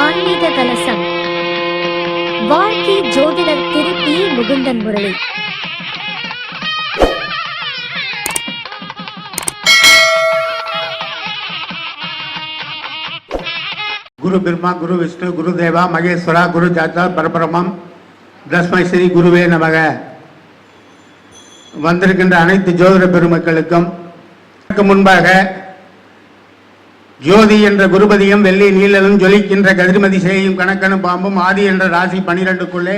ஆன்மீக கலசம். வாழ்க்கை ஜோதிடர் திரு பி. முகுந்தன் முரளி. குரு பிரம்மா, குரு விஷ்ணு, குரு தேவா மகேஸ்வரா, குரு சாத்தா பரபிரமம் தஸ்மை ஸ்ரீ குருவே நமக. வந்திருக்கின்ற அனைத்து ஜோதிட பெருமக்களுக்கும் முன்பாக ஜோதி என்ற குருபதியும் வெள்ளி நீழலும் ஜொலிக்கின்ற கதிர்மதி செய்யும் கணக்கனும் பாம்பும் ஆதி என்ற ராசி 12க்குள்ளே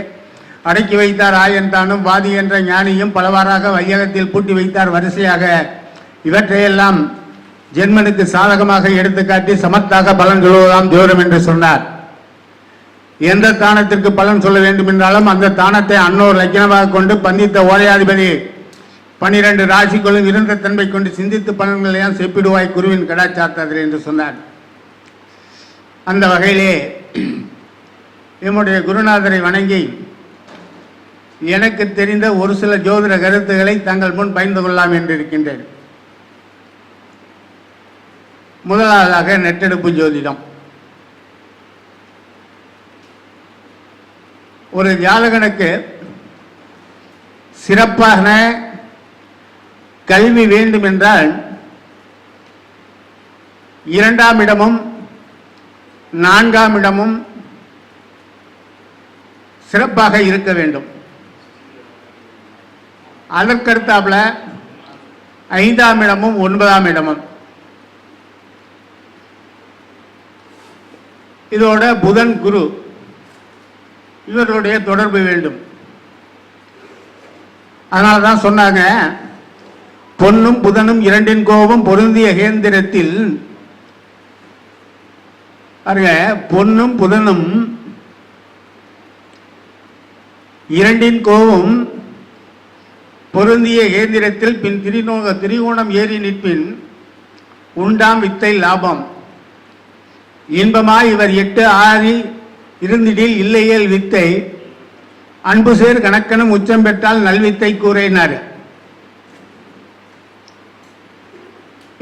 அடக்கி வைத்தார் ஆயன் தானும் வாதி என்ற ஞானியும் பலவாறாக வையகத்தில் பூட்டி வைத்தார் வரிசையாக. இவற்றையெல்லாம் ஜென்மனுக்கு சாதகமாக எடுத்துக்காட்டி சமத்தாக பலன் சொல்வதாம் ஜோரம் என்று சொன்னார். எந்த தானத்திற்கு பலன் சொல்ல வேண்டும் என்றாலும் அந்த தானத்தை அன்னோர் லட்சணமாக கொண்டு பந்தித்த ஓரையாதிபதி 12 ராசிக்குள்ளும் இருந்த தன்மை கொண்டு சிந்தித்து பலன்களையும் செப்பிடுவாய் குருவின் கடாச்சார்த்தார்கள் என்று சொன்னார். அந்த வகையிலே என்னுடைய குருநாதரை வணங்கி எனக்கு தெரிந்த ஒரு சில ஜோதிட கருத்துக்களை தங்கள் முன் பகிர்ந்து கொள்ளலாம் என்று இருக்கின்றேன். முதலாவதாக நெட்டெடுப்பு ஜோதிடம். ஒரு ஜாதகனுக்கு சிறப்பான கல்வி வேண்டும் என்றால் 2ஆம் இடமும் 4ஆம் இடமும் சிறப்பாக இருக்க வேண்டும். அதற்கடுத்தாப்புல 5ஆம் இடமும் 9ஆம் இடமும். இதோட புதன் குரு இவர்களுடைய தொடர்பு வேண்டும். அதனால்தான் சொன்னாங்க, பொன்னும் புதனும் 2இன் கோபம் பொருந்திய கேந்திரத்தில். பொன்னும் புதனும் 2இன் கோபம் பொருந்திய கேந்திரத்தில் பின் திரிகோணம் ஏறி நிற்பின் உண்டாம் வித்தை லாபம். இன்பமாய் இவர் 8 6 இருந்திடில் இல்லையேல் வித்தை அன்பு சேர் கணக்கனும் உச்சம் பெற்றால் நல்வித்தை கூறினார்.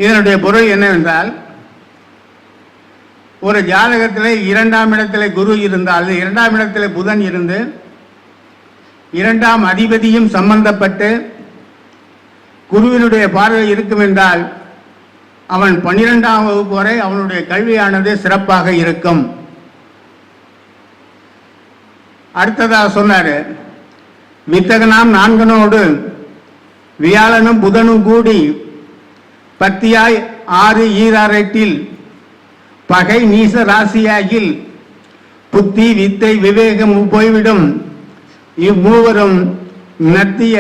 இதனுடைய பொருள் என்னவென்றால், ஒரு ஜாதகத்தில் 2ஆம் இடத்திலே குரு இருந்தால் 2ஆம் இடத்திலே புதன் இருந்து 2ஆம் அதிபதியும் சம்பந்தப்பட்டு குருவினுடைய பார்வை இருக்கும் என்றால் அவன் 12ஆம் வகுப்பு வரை அவனுடைய கல்வியானது சிறப்பாக இருக்கும். அடுத்ததாக சொன்னார், வித்தகனாம் 4னோடு வியாழனும் புதனும் கூடி பத்தியாய் 6 ஈராரெட்டில் பகை நீச ராசியாகில் புத்தி வித்தை விவேகம் போய்விடும். இம்மூவரும் நத்திய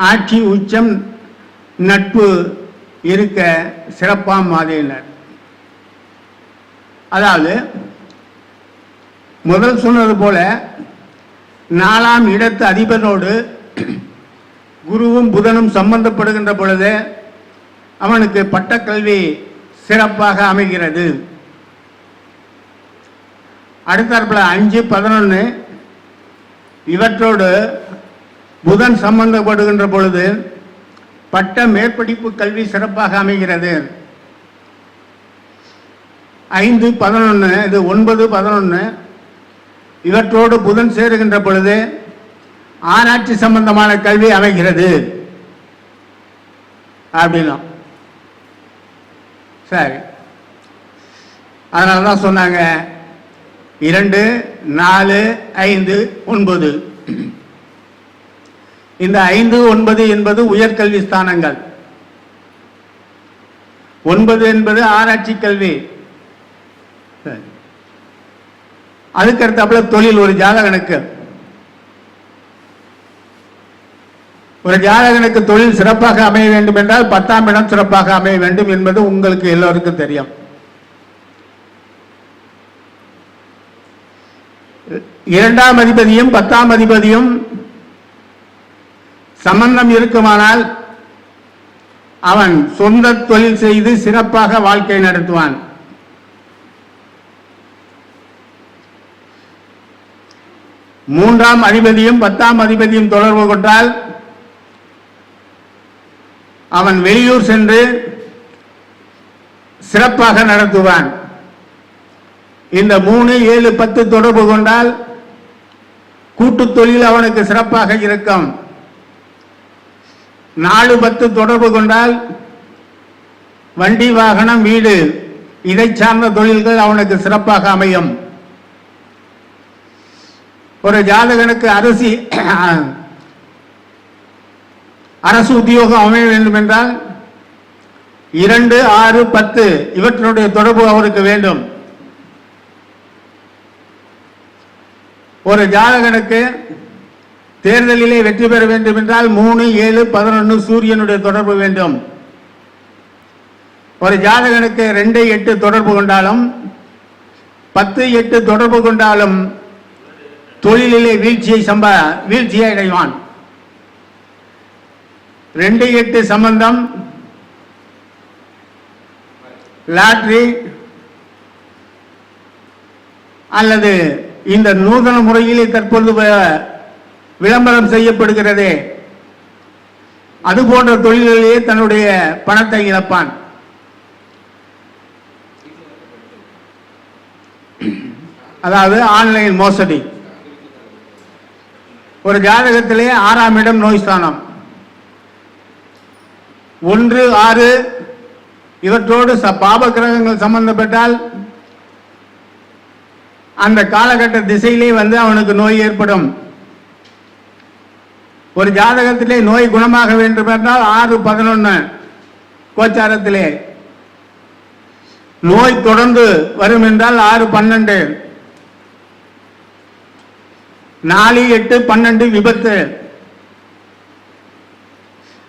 ஆட்சி உச்சம் நட்பு இருக்க சிறப்பாம் மாதிரினர். அதாவது முதல் சொன்னது போல 4ஆம் இடத்து அதிபனோடு குருவும் புதனும் சம்பந்தப்படுகின்ற பொழுது அவனுக்கு பட்டக்கல்வி சிறப்பாக அமைகிறது. அடுத்தாற்போல 5 11 இவற்றோடு புதன் சம்பந்தப்படுகின்ற பொழுது பட்ட மேற்படிப்பு கல்வி சிறப்பாக அமைகிறது. 5 11 இது 9 11 இவற்றோடு புதன் சேருகின்ற பொழுது ஆராய்ச்சி சம்பந்தமான கல்வி அமைகிறது அப்படின்னா சரி. அதனாலதான் சொன்னாங்க 2 4 5 9. இந்த 5 9 என்பது உயர்கல்வி ஸ்தானங்கள். 9 என்பது ஆராய்ச்சி கல்வி. அதுக்கடுத்தாப்புல தொழில். ஒரு ஜாதகனுக்கு தொழில் சிறப்பாக அமைய வேண்டும் என்றால் 10ஆம் இடம் சிறப்பாக அமைய வேண்டும் என்பது உங்களுக்கு எல்லோருக்கும் தெரியும். 2ஆம் அதிபதியும் 10ஆம் அதிபதியும் சம்பந்தம் இருக்குமானால் அவன் சொந்த தொழில் செய்து சிறப்பாக வாழ்க்கை நடத்துவான். மூன்றாம் அதிபதியும் 10ஆம் அதிபதியும் தொடர்பு கொண்டால் அவன் வெளியூர் சென்று சிறப்பாக நடத்துவான். இந்த 3, 7, 10 தொடர்பு கொண்டால் கூட்டு தொழில் அவனுக்கு சிறப்பாக இருக்கும். 4, 10 தொடர்பு கொண்டால் வண்டி, வாகனம், வீடு இதை சார்ந்த தொழில்கள் அவனுக்கு சிறப்பாக அமையும். ஒரு ஜாதகனுக்கு அரசு உத்தியோகம் அமைய வேண்டும் என்றால் 2, 6, 10 இவற்றினுடைய தொடர்பு அவருக்கு வேண்டும். ஒரு ஜாதகனுக்கு தேர்தலிலே வெற்றி பெற வேண்டும் என்றால் 3, 7, 11 சூரியனுடைய தொடர்பு வேண்டும். ஒரு ஜாதகனுக்கு 2, 8 தொடர்பு கொண்டாலும் 10, 8 தொடர்பு கொண்டாலும் தொழிலிலே வீழ்ச்சியை அடைவான். 2, 8 சம்பந்தம், லாட்டரி அல்லது இந்த நூதன முறையிலே தற்போது விளம்பரம் செய்யப்படுகிறதே அது போன்ற தொழில்களிலே தன்னுடைய பணத்தை இழப்பான். அதாவது ஆன்லைன் மோசடி. ஒரு ஜாதகத்திலே 6ஆம் இடம் நோய் ஸ்தானம், 1, 6 இவற்றோடு பாப கிரகங்கள் சம்பந்தப்பட்டால் அந்த காலகட்ட திசையிலே அவனுக்கு நோய் ஏற்படும். ஒரு ஜாதகத்திலே நோய் குணமாக வேண்டும் என்றால் 6, 11 கோச்சாரத்திலே நோய் தொடர்ந்து வரும் என்றால் 6, 12, 4, 8, 12 விபத்து,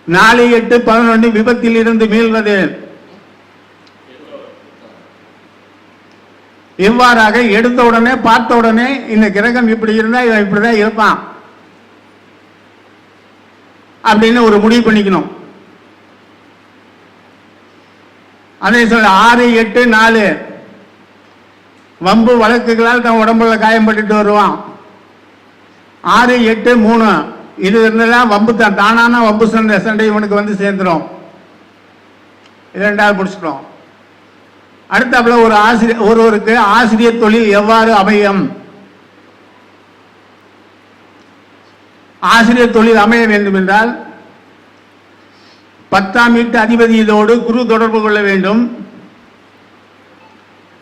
4, 8, 11 விபத்தில் இருந்து மீள்வது. இவ்வாறாக எடுத்த உடனே பார்த்த உடனே இந்த கிரகம் இப்படி இருந்தா இவன் இப்படிதான் இருப்பான் அப்படின்னு ஒரு முடிவு பண்ணிக்கணும். அதே சொல்ல 6, 8, 4 வம்பு வழக்குகளால் தன் உடம்புல காயம்பட்டு வருவான். 6, 8, 3 இது இருந்தெல்லாம் வம்பு தான், தானான வம்பு சண்டை இவனுக்கு சேர்ந்துடும். இரண்டாவது முடிச்சிட்டோம். அடுத்தாப்புல ஒருவருக்கு ஆசிரியர் தொழில் எவ்வாறு அமையும்? ஆசிரியர் தொழில் அமைய வேண்டும் என்றால் 10ஆம் வீட்டு அதிபதியோடு குரு தொடர்பு கொள்ள வேண்டும்,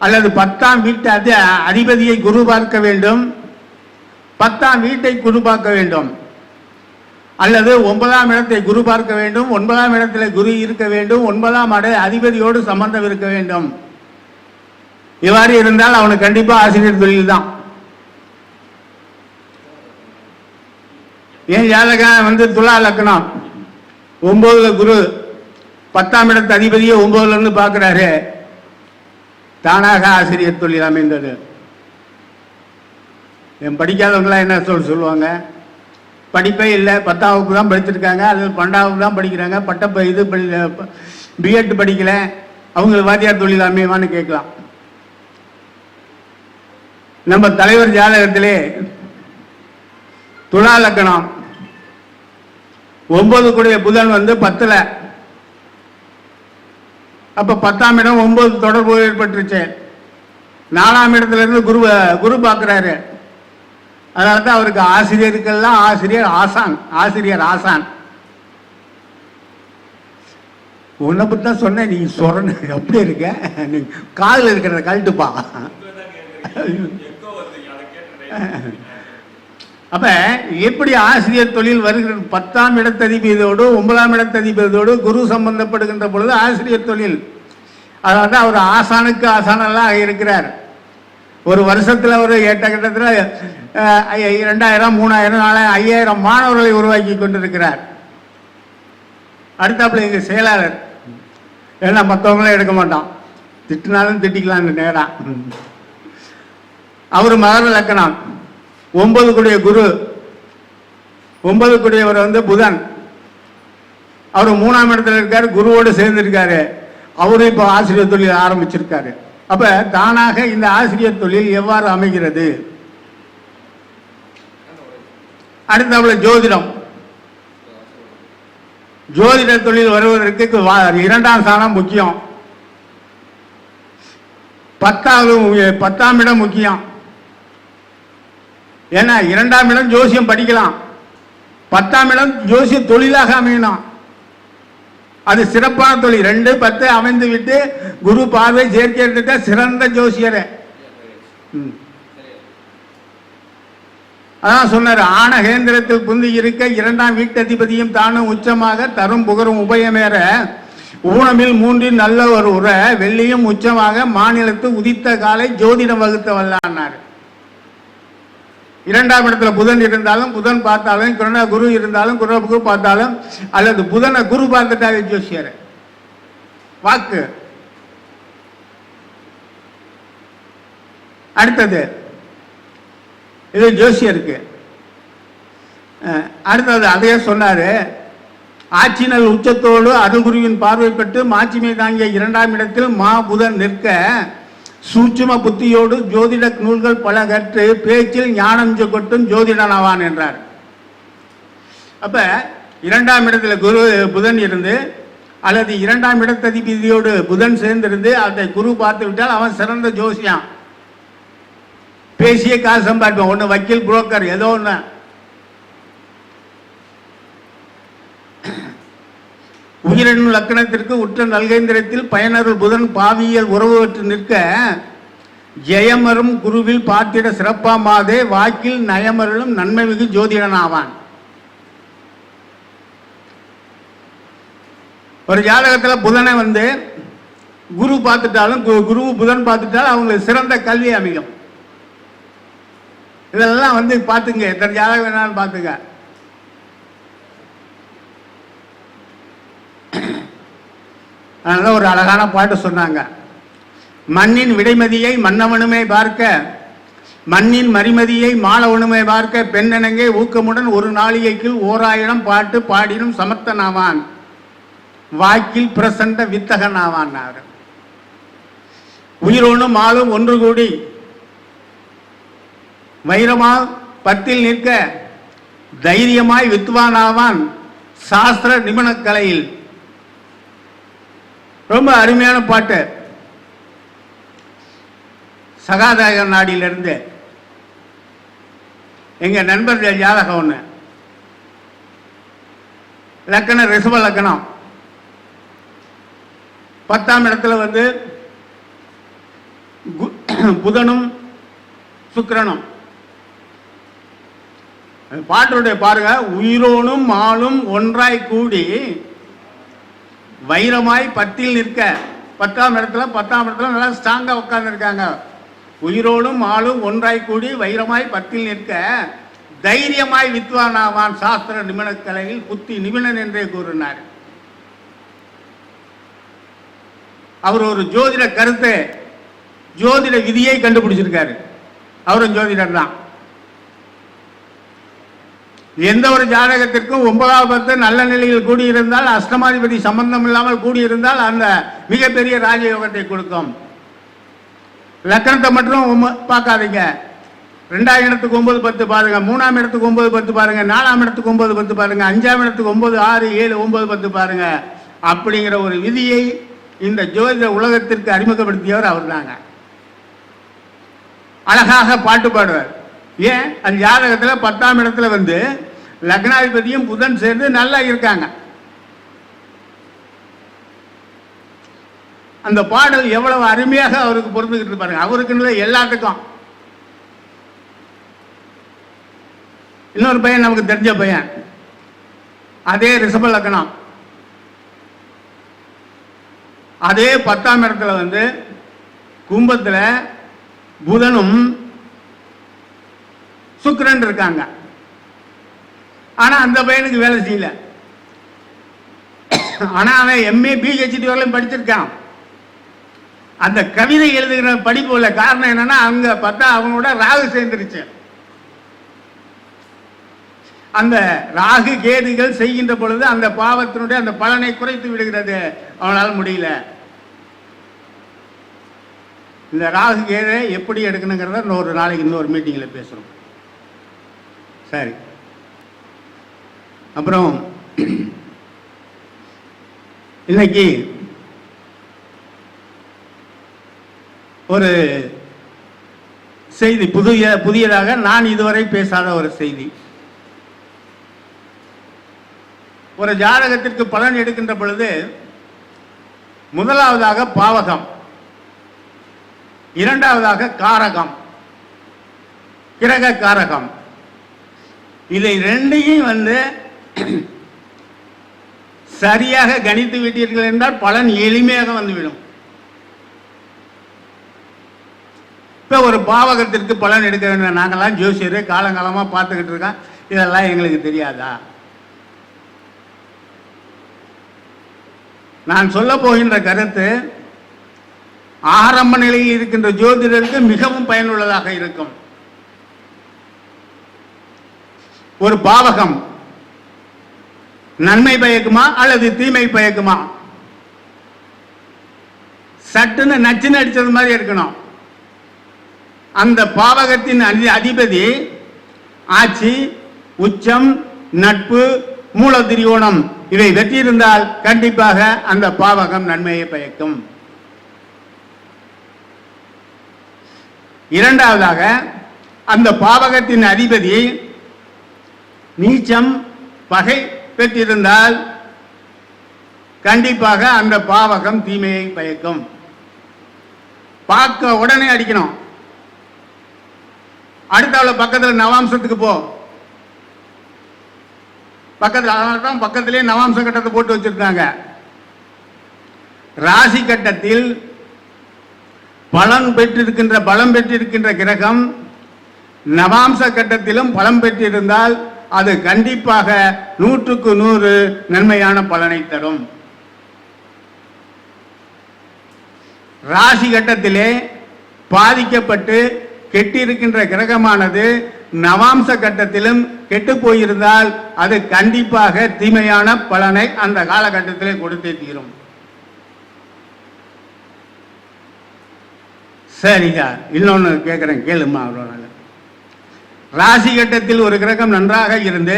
அல்லது 10ஆம் வீட்டு அதிபதியை குரு பார்க்க வேண்டும், 10ஆம் வீட்டை குரு பார்க்க வேண்டும், அல்லது 9ஆம் இடத்தை குரு பார்க்க வேண்டும், 9ஆம் இடத்தில் குரு இருக்க வேண்டும், 9ஆம் அதிபதியோடு சம்பந்தம் இருக்க வேண்டும். இவ்வாறு இருந்தால் அவனுக்கு கண்டிப்பா ஆசிரியர் தொழில் தான். ஏன் ஜாதகம் துலா லக்னம் 9ல குரு 10ஆம் இடத்து அதிபதியை 9ல இருந்து பார்க்கிறாரு, தானாக ஆசிரியர் தொழில் அமைந்தது. என் படிக்காதவங்களா என்ன சொல்லுவாங்க, படிப்பே இல்லை, 10ஆம் வகுப்பு தான் படிச்சிருக்காங்க அல்லது 12ஆம் வகுப்பு தான் படிக்கிறாங்க, பிஎட் படிக்கல, அவங்களுக்கு வாத்தியார் தொழில் அமையவான்னு கேட்கலாம். நம்ம தலைவர் ஜாதகத்திலே துலா லக்னம் 9 கூடிய புதன் 10ல, அப்ப 10ஆம் இடம் 9 தொடர்பு ஏற்பட்டுருச்சு. 4ஆம் இடத்துல இருந்து குரு பார்க்கிறாரு. அதனால்தான் அவருக்கு ஆசிரியருக்கெல்லாம் ஆசிரியர் ஆசான். உன்னை பத்தி தான் சொன்னேன், நீ சொன்ன எப்படி இருக்க, நீ காலில் இருக்கிறத கழட்டுப்பா. அப்ப எப்படி ஆசிரியர் தொழில் வருகிறது? 10ஆம் இடத்ததிபதியோடு 9ஆம் இடத்ததிபதியோடு குரு சம்பந்தப்படுகின்ற பொழுது ஆசிரியர் தொழில். அதாவது அவர் ஆசானுக்கு ஆசானெல்லாம் இருக்கிறார். ஒரு வருஷத்துல ஒரு கட்டத்தில் 2000, 3000, 4000, 5000 மாணவர்களை உருவாக்கி கொண்டிருக்கிறார். அடுத்தாப்புல எங்க செயலாளர், ஏன்னா மற்றவங்களே எடுக்க மாட்டான், திட்டினாலும் திட்டிக்கலாம் இந்த நேரம். அவர் மகர லக்னம் 9 கூடிய குரு, 9 கூடியவர் புதன், அவர் 3ஆம் இடத்துல இருக்காரு, குருவோடு சேர்ந்திருக்காரு. அவரு இப்ப ஆசிரியர் தொழில் ஆரம்பிச்சிருக்காரு. அப்ப தானாக இந்த ஆசிரியர் தொழில் எவ்வாறு அமைகிறது? அடுத்தாப்புல ஜோதிடம். ஜோதிட தொழில் வருவதற்கு 2ஆம் ஸ்தானம் முக்கியம். 10ஆம் இடம் முக்கியம். ஏன்னா 2ஆம் இடம் ஜோசியம் படிக்கலாம், 10ஆம் இடம் ஜோசியம் தொழிலாக அமையணும். அது சிறப்பான தொழில். 2, 10 அமைந்து விட்டு குரு பார்வை சேர்க்கை எடுத்துட்டா சிறந்த ஜோசியரே. அதான் சொன்னார், ஆனகேந்திரத்தில் புந்தி இருக்க 2ஆம் வீட்டதிபதியும் தானும் உச்சமாக தரும் புகரும் உபயமேற ஊனமில் 3 நல்ல ஒரு உர வெள்ளியும் உச்சமாக மாநிலத்து உதித்த காலை ஜோதிடம் வகுத்த வல்லான்னார். 2ஆம் இடத்துல புதன் இருந்தாலும், புதன் பார்த்தாலும், குரு இருந்தாலும், குரு பார்த்தாலும், அல்லது புதனை குரு பார்த்துட்டாவே ஜோசியர் வாக்கு. அடுத்தது இது ஜோசியருக்கு. அடுத்தது அதையே சொன்னாரு, ஆட்சினல் உச்சத்தோடு அருள்குருவின் பார்வை பெற்று மாட்சிமை தாங்கிய 2ஆம் இடத்தில் மா புதன் நிற்க சூட்சும புத்தியோடு ஜோதிட நூல்கள் பல கற்று பேச்சில் ஞானம் கொட்டும் ஜோதிடனாவான் என்றார். அப்ப 2ஆம் இடத்துல புதன் இருந்து அல்லது 2ஆம் இடத்ததிபதியோடு புதன் சேர்ந்திருந்து அதை குரு பார்த்து விட்டால் அவன் சிறந்த ஜோசியம். பேசிய காசு சம்பாதிப்பான். ஒன்று வக்கீல், புரோக்கர், ஏதோ ஒன்று. உயிரெண்ணும் லக்கணத்திற்கு உற்ற நல்கேந்திரத்தில் பயனருள் புதன் பாவியல் உறவுற்று நிற்க ஜெயமரும் குருவில் பார்த்திட சிறப்பாமாதே வாக்கில் நயமருளும் நன்மை மிகு ஜோதிடன் ஆவான். ஒரு ஜாதகத்தில் புதனை குரு பார்த்துட்டாலும், குரு புதன் பார்த்துட்டாலும் அவங்களுக்கு சிறந்த கல்வி அமையும். இதெல்லாம் பார்த்துங்க, எத்தனை ஜாதகம் வேணாலும் பார்த்துங்க. அதனால ஒரு அழகான பாட்டு சொன்னாங்க, மண்ணின் விடைமதியை மன்னவனுமே பார்க்க, மண்ணின் மறிமதியை மாணவனுமே பார்க்க, பெண்ணனங்கே ஊக்கமுடன் ஒரு நாளிகைக்குள் 1000 பாட்டு பாடினும் சமர்த்தனாவான், வாக்கில் பிரசண்ட வித்தகனாவான். உயிரோனும் ஆளும் ஒன்று கூடி வைரமா 10இல் நிற்க தைரியமாய் வித்வானாவான் சாஸ்திர நிபுண கலையில். ரொம்ப அருமையான பாட்டு. சகாதாய நாடியிலிருந்து எங்க நண்பர்கள் ஜாதகம் ஒண்ணு, லக்கணம் ரிஷப லக்கணம், 10ஆம் இடத்துல புதனும் சுக்கிரனும். பாட்டுடைய பாருங்க, உயிரோனும் ஆளும் ஒன்றாய் கூடி வைரமாய் 10இல் நிற்க. 10ஆம் இடத்துல நல்லா ஸ்ட்ராங்கா உட்கார்ந்து இருக்காங்க. உயிரோடும் ஆளும் ஒன்றாய் கூடி வைரமாய் 10இல் நிற்க தைரியமாய் வித்வானாவான் சாஸ்திர நிபுண கலையில் புத்தி நிபுணன் என்றே கூறினார். அவர் ஒரு ஜோதிட கருத்தை, ஜோதிட விதியை கண்டுபிடிச்சிருக்காரு. அவரும் ஜோதிடர் தான். எந்த ஒரு ஜாதகத்திற்கும் 9ஆவது நல்ல நிலையில் கூடியிருந்தால், அஷ்டமாதிபதி சம்பந்தம் இல்லாமல் கூடியிருந்தால் அந்த மிகப்பெரிய ராஜயோகத்தை கொடுக்கும். லக்கணத்தை மட்டும் பார்க்காதீங்க. 2ஆம் இடத்துக்கு 9, 10 பாருங்க, 3ஆம் இடத்துக்கு 9, 10 பாருங்க, 4ஆம் இடத்துக்கு 9, 10 பாருங்க, 5ஆம் இடத்துக்கு 9, 6, 7, 9, 10 பாருங்க. அப்படிங்கிற ஒரு விதியை இந்த ஜோதிட உலகத்திற்கு அறிமுகப்படுத்தியவர் அவர் தாங்க. அழகாக பாட்டு பாடுவார். ஏன்? அந்த ஜாதகத்தில் 10ஆம் இடத்துல லக்னாதிபதியும் புதன் சேர்ந்து நல்லா இருக்காங்க. அந்த பாடல் எவ்வளவு அருமையாக அவருக்கு பொருந்துகிட்டு பாருங்க. அவருக்கு எல்லாத்துக்கும். இன்னொரு பையன் நமக்கு தெரிஞ்ச பையன், அதே ரிஷப லக்னம், அதே 10ஆம் இடத்துல கும்பத்தில் புதனும் சுக்கிரன் இருக்காங்க. ஆனா அந்த பையனுக்கு வேலை செய்யல. ஆனா அவன் எம்ஏ பிஹெச்டி வரலையும் படிச்சிருக்கான். அந்த கவிதை எழுதுகிற படிப்பு உள்ள காரணம் என்னன்னா, அங்க பார்த்தா அவனோட ராகு சேர்ந்துருச்சு. அந்த ராகு கேதுகள் செய்கின்ற பொழுது அந்த பாவத்தினுடைய அந்த பலனை குறைத்து விடுகிறது. அவனால் முடியல. இந்த ராகு கேதை எப்படி எடுக்கணுங்கிறத இன்னொரு நாளைக்கு இன்னொரு மீட்டிங்ல பேசுறோம். சரி. அப்புறம் இன்னைக்கு ஒரு செய்தி, புதியதாக நான் இதுவரை பேசாத ஒரு செய்தி. ஒரு ஜாதகத்திற்கு பலன் எடுக்கின்ற பொழுது முதலாவதாக பாவகம், இரண்டாவதாக காரகம், கிரக காரகம். இதை ரெண்டையும் சரியாக கணித்து விட்டீர்கள் என்றால் பலன் எளிமையாக வந்துவிடும். இப்போ ஒரு பாவகத்திற்கு பலன் எடுக்க வேண்டும், நாங்கள்லாம் ஜோசியர் காலங்காலமாக பார்த்துக்கிட்டு இருக்கோம், இதெல்லாம் எங்களுக்கு தெரியாதா? நான் சொல்ல போகின்ற கருத்து ஆரம்ப நிலையில் இருக்கின்ற ஜோதிடருக்கு மிகவும் பயனுள்ளதாக இருக்கும். ஒரு பாவகம் நன்மை பயக்குமா அல்லது தீமை பயக்குமா? சட்டுன்னு நச்சுன்னு அடிச்சது மாதிரி இருக்கணும். அந்த பாவகத்தின் அதிபதி ஆட்சி, உச்சம், நட்பு, மூல திரிகோணம் இவை வெற்றியிருந்தால் கண்டிப்பாக அந்த பாவகம் நன்மையை பயக்கும். இரண்டாவதாக அந்த பாவகத்தின் அதிபதி நீச்சம், பகை பெற்றிருந்தால் கண்டிப்பாக அந்த பாவகம் தீமையை பயக்கும். பார்க்க உடனே அடிக்கணும். அடுத்த பக்கத்தில் நவாம்சத்துக்கு போ, பக்கத்தில் பக்கத்திலே நவாம்ச கட்டத்தை போட்டு வச்சிருக்காங்க. ராசி கட்டத்தில் பலம் பெற்றிருக்கின்ற கிரகம் நவாம்ச கட்டத்திலும் பலம் பெற்றிருந்தால் அது கண்டிப்பாக 100க்கு 100 நன்மையான பலனை தரும். ராசி கட்டத்திலே பாதிக்கப்பட்டு கெட்டிருக்கின்ற கிரகமானது நவாம்ச கட்டத்திலும் கெட்டு போயிருந்தால் அது கண்டிப்பாக தீமையான பலனை அந்த காலகட்டத்திலே கொடுத்தே தீரும். சரிங்க, இன்னொன்னு கேட்கிறேன், கேளுமா. ராசி கட்டத்தில் ஒரு கிரகம் நன்றாக இருந்து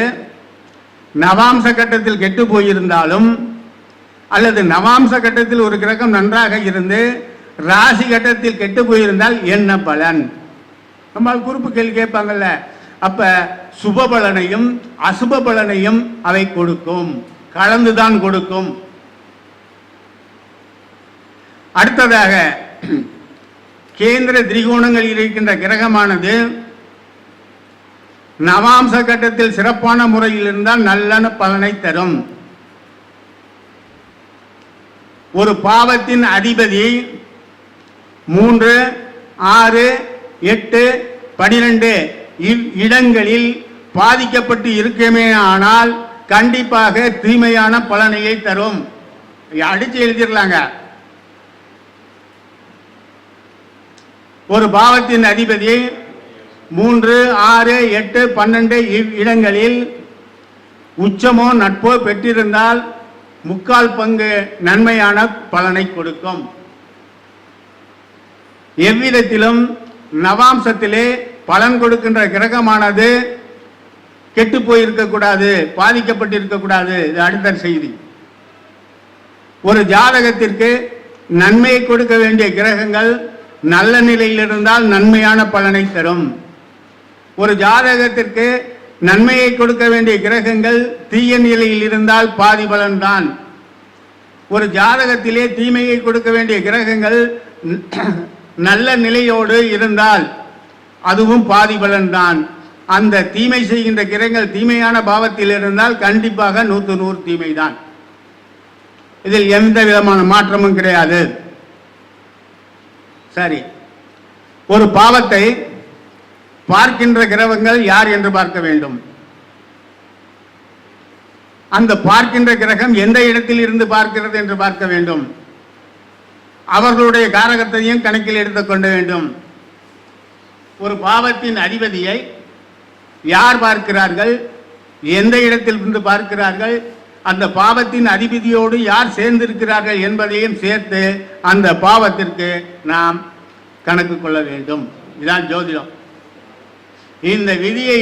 நவாம்ச கட்டத்தில் கெட்டு போயிருந்தாலும் அல்லது நவாம்ச கட்டத்தில் ஒரு கிரகம் நன்றாக இருந்து ராசி கட்டத்தில் கெட்டு போயிருந்தால் என்ன பலன்? நம்ம குறிப்பு கேள்வி கேட்பாங்கல்ல. அப்ப சுப பலனையும் அசுப பலனையும் அவை கொடுக்கும், கலந்துதான் கொடுக்கும். அடுத்ததாக கேந்திர திரிகோணங்கள் இருக்கின்ற கிரகமானது நவாம்ச கட்டத்தில் சிறப்பான முறையில் இருந்தால் நல்ல பலனை தரும். ஒரு பாவத்தின் அதிபதி 3, 6, 8, 12 இடங்களில் பாதிக்கப்பட்டு இருக்குமே ஆனால் கண்டிப்பாக தீமையான பலனையை தரும். அடிச்சு எழுதிடலாங்க. ஒரு பாவத்தின் அதிபதி 3, 6, 8, 12 இடங்களில் உச்சமோ நட்போ பெற்றிருந்தால் 3/4 பங்கு நன்மையான பலனை கொடுக்கும். எவ்விதத்திலும் நவாம்சத்திலே பலன் கொடுக்கின்ற கிரகமானது கெட்டு போயிருக்கக்கூடாது, பாதிக்கப்பட்டிருக்கக்கூடாது. இது அடுத்த செய்தி. ஒரு ஜாதகத்திற்கு நன்மையை கொடுக்க வேண்டிய கிரகங்கள் நல்ல நிலையில் இருந்தால் நன்மையான பலனை தரும். ஒரு ஜாதகத்திற்கு நன்மையை கொடுக்க வேண்டிய கிரகங்கள் தீய நிலையில் இருந்தால் பாதி பலன்தான். ஒரு ஜாதகத்திலே தீமையை கொடுக்க வேண்டிய கிரகங்கள் நல்ல நிலையோடு இருந்தால் அதுவும் பாதி பலன்தான். அந்த தீமை செய்கின்ற கிரகங்கள் தீமையான பாவத்தில் இருந்தால் கண்டிப்பாக 100க்கு 100 தீமைதான். இதில் எந்த விதமான மாற்றமும் கிடையாது. சரி, ஒரு பாவத்தை பார்க்கின்ற கிரகங்கள் யார் என்று பார்க்க வேண்டும். அந்த பார்க்கின்ற கிரகம் எந்த இடத்தில் இருந்து பார்க்கிறது என்று பார்க்க வேண்டும். அவர்களுடைய காரகத்தையும் கணக்கில் எடுத்துக்கொள்ள வேண்டும். ஒரு பாவத்தின் அதிபதியை யார் பார்க்கிறார்கள், எந்த இடத்தில் இருந்து பார்க்கிறார்கள், அந்த பாவத்தின் அதிபதியோடு யார் சேர்ந்திருக்கிறார்கள் என்பதையும் சேர்த்து அந்த பாவத்திற்கு நாம் கணக்கு கொள்ள வேண்டும். இதுதான் ஜோதிடம். இந்த விதியை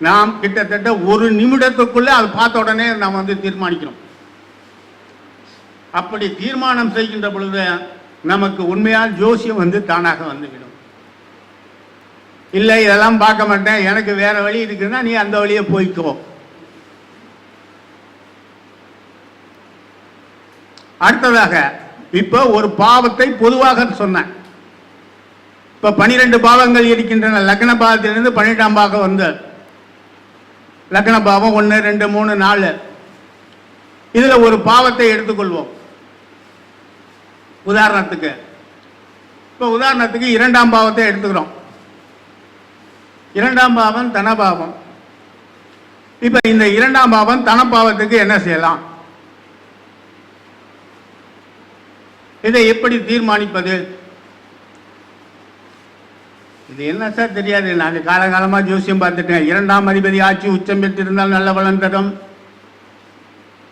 நாம் கிட்டத்தட்ட 1 நிமிடத்துக்குள்ள அதை பார்த்த உடனே நாம் தீர்மானிக்கிறோம். அப்படி தீர்மானம் செய்கின்ற பொழுது நமக்கு உண்மையால் ஜோசியம் வந்து தானாக வந்துவிடும். இல்லை இதெல்லாம் பார்க்க மாட்டேன், எனக்கு வேற வழி இருக்குன்னா நீ அந்த வழியை போய்க்கோ. அடுத்ததாக இப்போ ஒரு பாவத்தை பொதுவாக சொன்னேன். இப்ப 12 பாவங்கள் இருக்கின்றன. லக்ன பாவத்திலிருந்து 12ஆம் பாவம் வந்து லக்ன பாவம் 1 2 3 4. இதுல ஒரு பாவத்தை எடுத்துக்கொள்வோம். உதாரணத்துக்கு இப்ப 2ஆம் பாவத்தை எடுத்துக்கிறோம். 2ஆம் பாவம் தனபாவம். இப்ப இந்த 2ஆம் பாவம் தனபாவத்துக்கு என்ன செய்யலாம்? இதை எப்படி தீர்மானிப்பது? இது என்ன சார் தெரியாது, நாங்கள் காலகாலமாக ஜோசியம் பார்த்துட்டேன். 2ஆம் அதிபதி ஆட்சி உச்சம் பெற்றிருந்தால் நல்ல பலன் தரும்,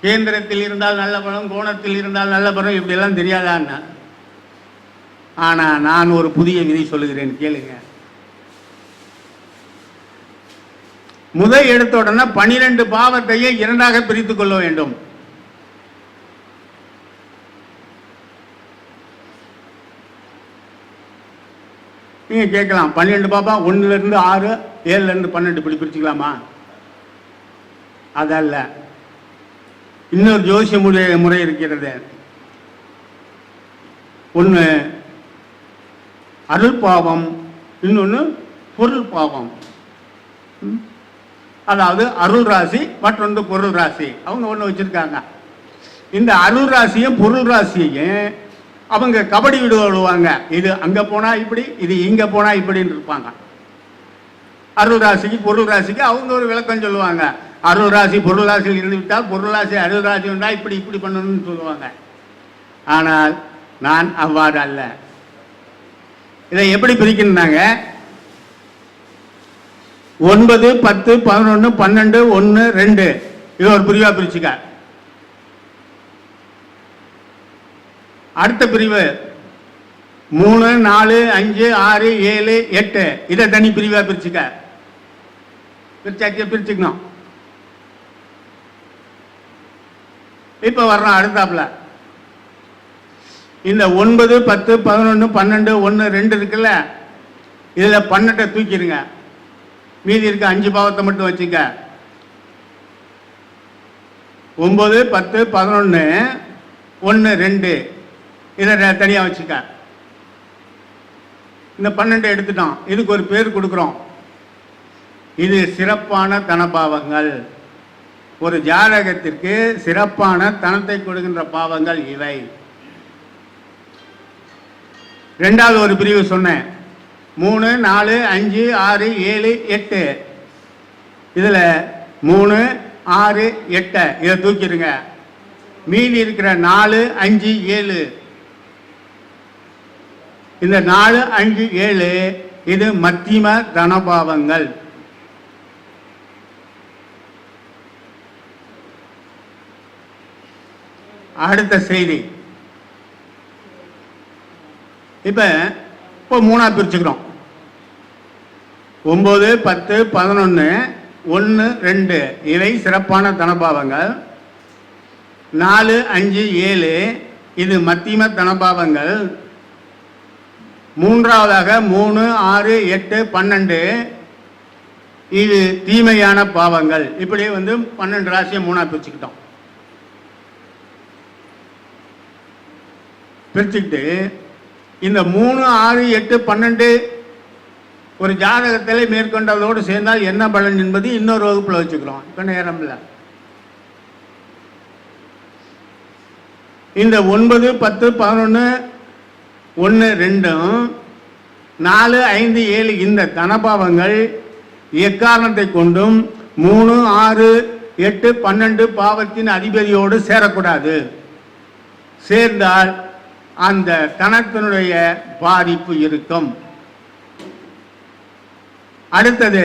கேந்திரத்தில் இருந்தால் நல்ல பலம், கோணத்தில் இருந்தால் நல்ல பலம், இப்படியெல்லாம் தெரியாதான்னா. ஆனால் நான் ஒரு புதிய விதி சொல்லுகிறேன், கேளுங்க. முதல் எடுத்த உடனே 12 பாவத்தையே 2ஆக பிரித்துக் கொள்ள வேண்டும். நீங்க கேட்கலாம், 12 பாப்பா 1ல இருந்து 6, 7ல இருந்து 12 இப்படி பிரிச்சுக்கலாமா? அதல்ல, இன்னொரு ஜோசிய முறை இருக்கிறது. ஒன்று அருள் பாவம், இன்னொன்று பொருள் பாவம். அதாவது அருள் ராசி மற்றொன்று பொருள் ராசி. அவங்க ஒன்று வச்சிருக்காங்க. இந்த அருள் ராசியும் பொருள் ராசியையும் அவங்க கபடி விடுவாங்க. இது அங்க போனா இப்படி, இது இங்க போனா இப்படின்னு இருப்பாங்க. அருள் ராசிக்கு பொருள் ராசிக்கு அவங்க ஒரு விளக்கம் சொல்லுவாங்க. அருள் ராசி பொருள் ராசியில் இருந்து விட்டால் பொருள் ராசி அருள் ராசி உண்டா, இப்படி இப்படி பண்ணணும்னு சொல்லுவாங்க. ஆனால் நான் அவ்வாறு அல்ல. இதை எப்படி பிரிக்கிறாங்க? 9 10 11 12 1 2 இது ஒரு பிரிவா பிரிச்சுக்க. அடுத்த பிரிவு 3 4 5 6 7 8 இதை தனி பிரிவா பிரிச்சுக்க. பிரிச்சுக்கணும். இப்ப வர்றோம் அடுத்தாப்புல. இந்த 9 10 11 12 1 2 இருக்குல்ல, இதுல 12 தூக்கிடுங்க. மீதி இருக்க 5 பாவத்தை மட்டும் வச்சுக்க. 9 10 11 1 2 இதை தனியா வச்சுக்க. இந்த 12 எடுத்துட்டோம். இதுக்கு ஒரு பேர் கொடுக்கிறோம். இது சிறப்பான தனபாவங்கள். ஒரு ஜாதகத்திற்கு சிறப்பான தனத்தை கொடுக்கின்ற பாவங்கள் இவை. ரெண்டாவது ஒரு பிரிவு சொன்னேன். 3 4 5 6 7 8 இதுல 3 6 8 இதை தூக்கிடுங்க. மீதி இருக்கிற 4 5 7 இந்த 4 5 7 இது மத்தியம தனபாவங்கள். அடுத்த செய்தி. இப்ப 3ஆ பிரிச்சுக்கிறோம். 9 10 11 1 2 இவை சிறப்பான தனபாவங்கள். 4 5 7 இது மத்தியம தனபாவங்கள். மூன்றாவதாக 3 6 8 12 இது தீமையான பாவங்கள். இப்படி 12 ராசியை 3ஆ பிரிச்சுக்கிட்டோம். பிரிச்சுக்கிட்டு இந்த 3 6 8 12 ஒரு ஜாதகத்திலே மேற்கொண்டதோடு சேர்ந்தால் என்ன பலன் என்பது இன்னொரு வகுப்புல வச்சுக்கிறோம். இப்ப நேரம் இல்லை. இந்த 9 10 11 1 2 4 5 7 இந்த தனபாவங்கள் எக்காரணத்தை கொண்டும் 3 6 8 12 பாவத்தின் அதிபதியோடு சேரக்கூடாது. சேர்ந்தால் அந்த தனத்தினுடைய பாதிப்பு இருக்கும். அடுத்தது,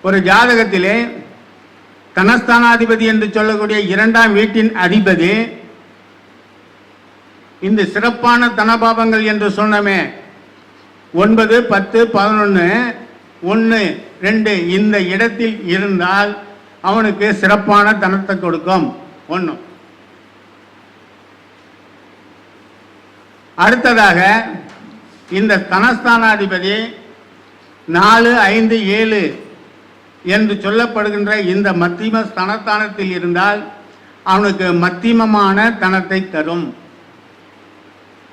ஒரு ஜாதகத்திலே தனஸ்தானாதிபதி என்று சொல்லக்கூடிய 2ஆம் வீட்டின் அதிபதி இந்த சிறப்பான தனபாவங்கள் என்று சொன்னமே 9 10 11 1 2 இந்த இடத்தில் இருந்தால் அவனுக்கு சிறப்பான தனத்தை கொடுக்கும். 1 அடுத்ததாக இந்த தனஸ்தானாதிபதி 4, 5, 7 என்று சொல்லப்படுகின்ற இந்த மத்தியம ஸ்தானத்தில் இருந்தால் அவனுக்கு மத்தியமமான தனத்தை தரும்.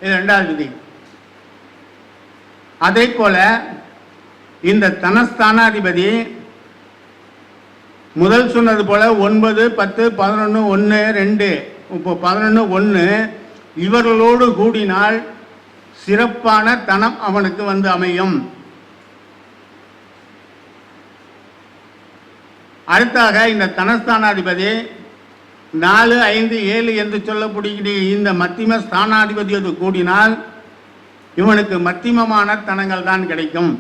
இது 2வது விதி. அதே போல இந்த தனஸ்தானாதிபதி முதல் சொன்னது போல 9, 10, 11, 1, 2 இப்போ 11, 1 இவர்களோடு கூடினால் சிறப்பான தனம் அவனுக்கு வந்து அமையும். அடுத்தாக இந்த தனஸ்தானாதிபதி 4, 5, 7 என்று சொல்லக்கூடிய இந்த மத்தியம ஸ்தானாதிபதியோடு கூடினால் இவனுக்கு மத்தியமமான தனங்கள் தான் கிடைக்கும்,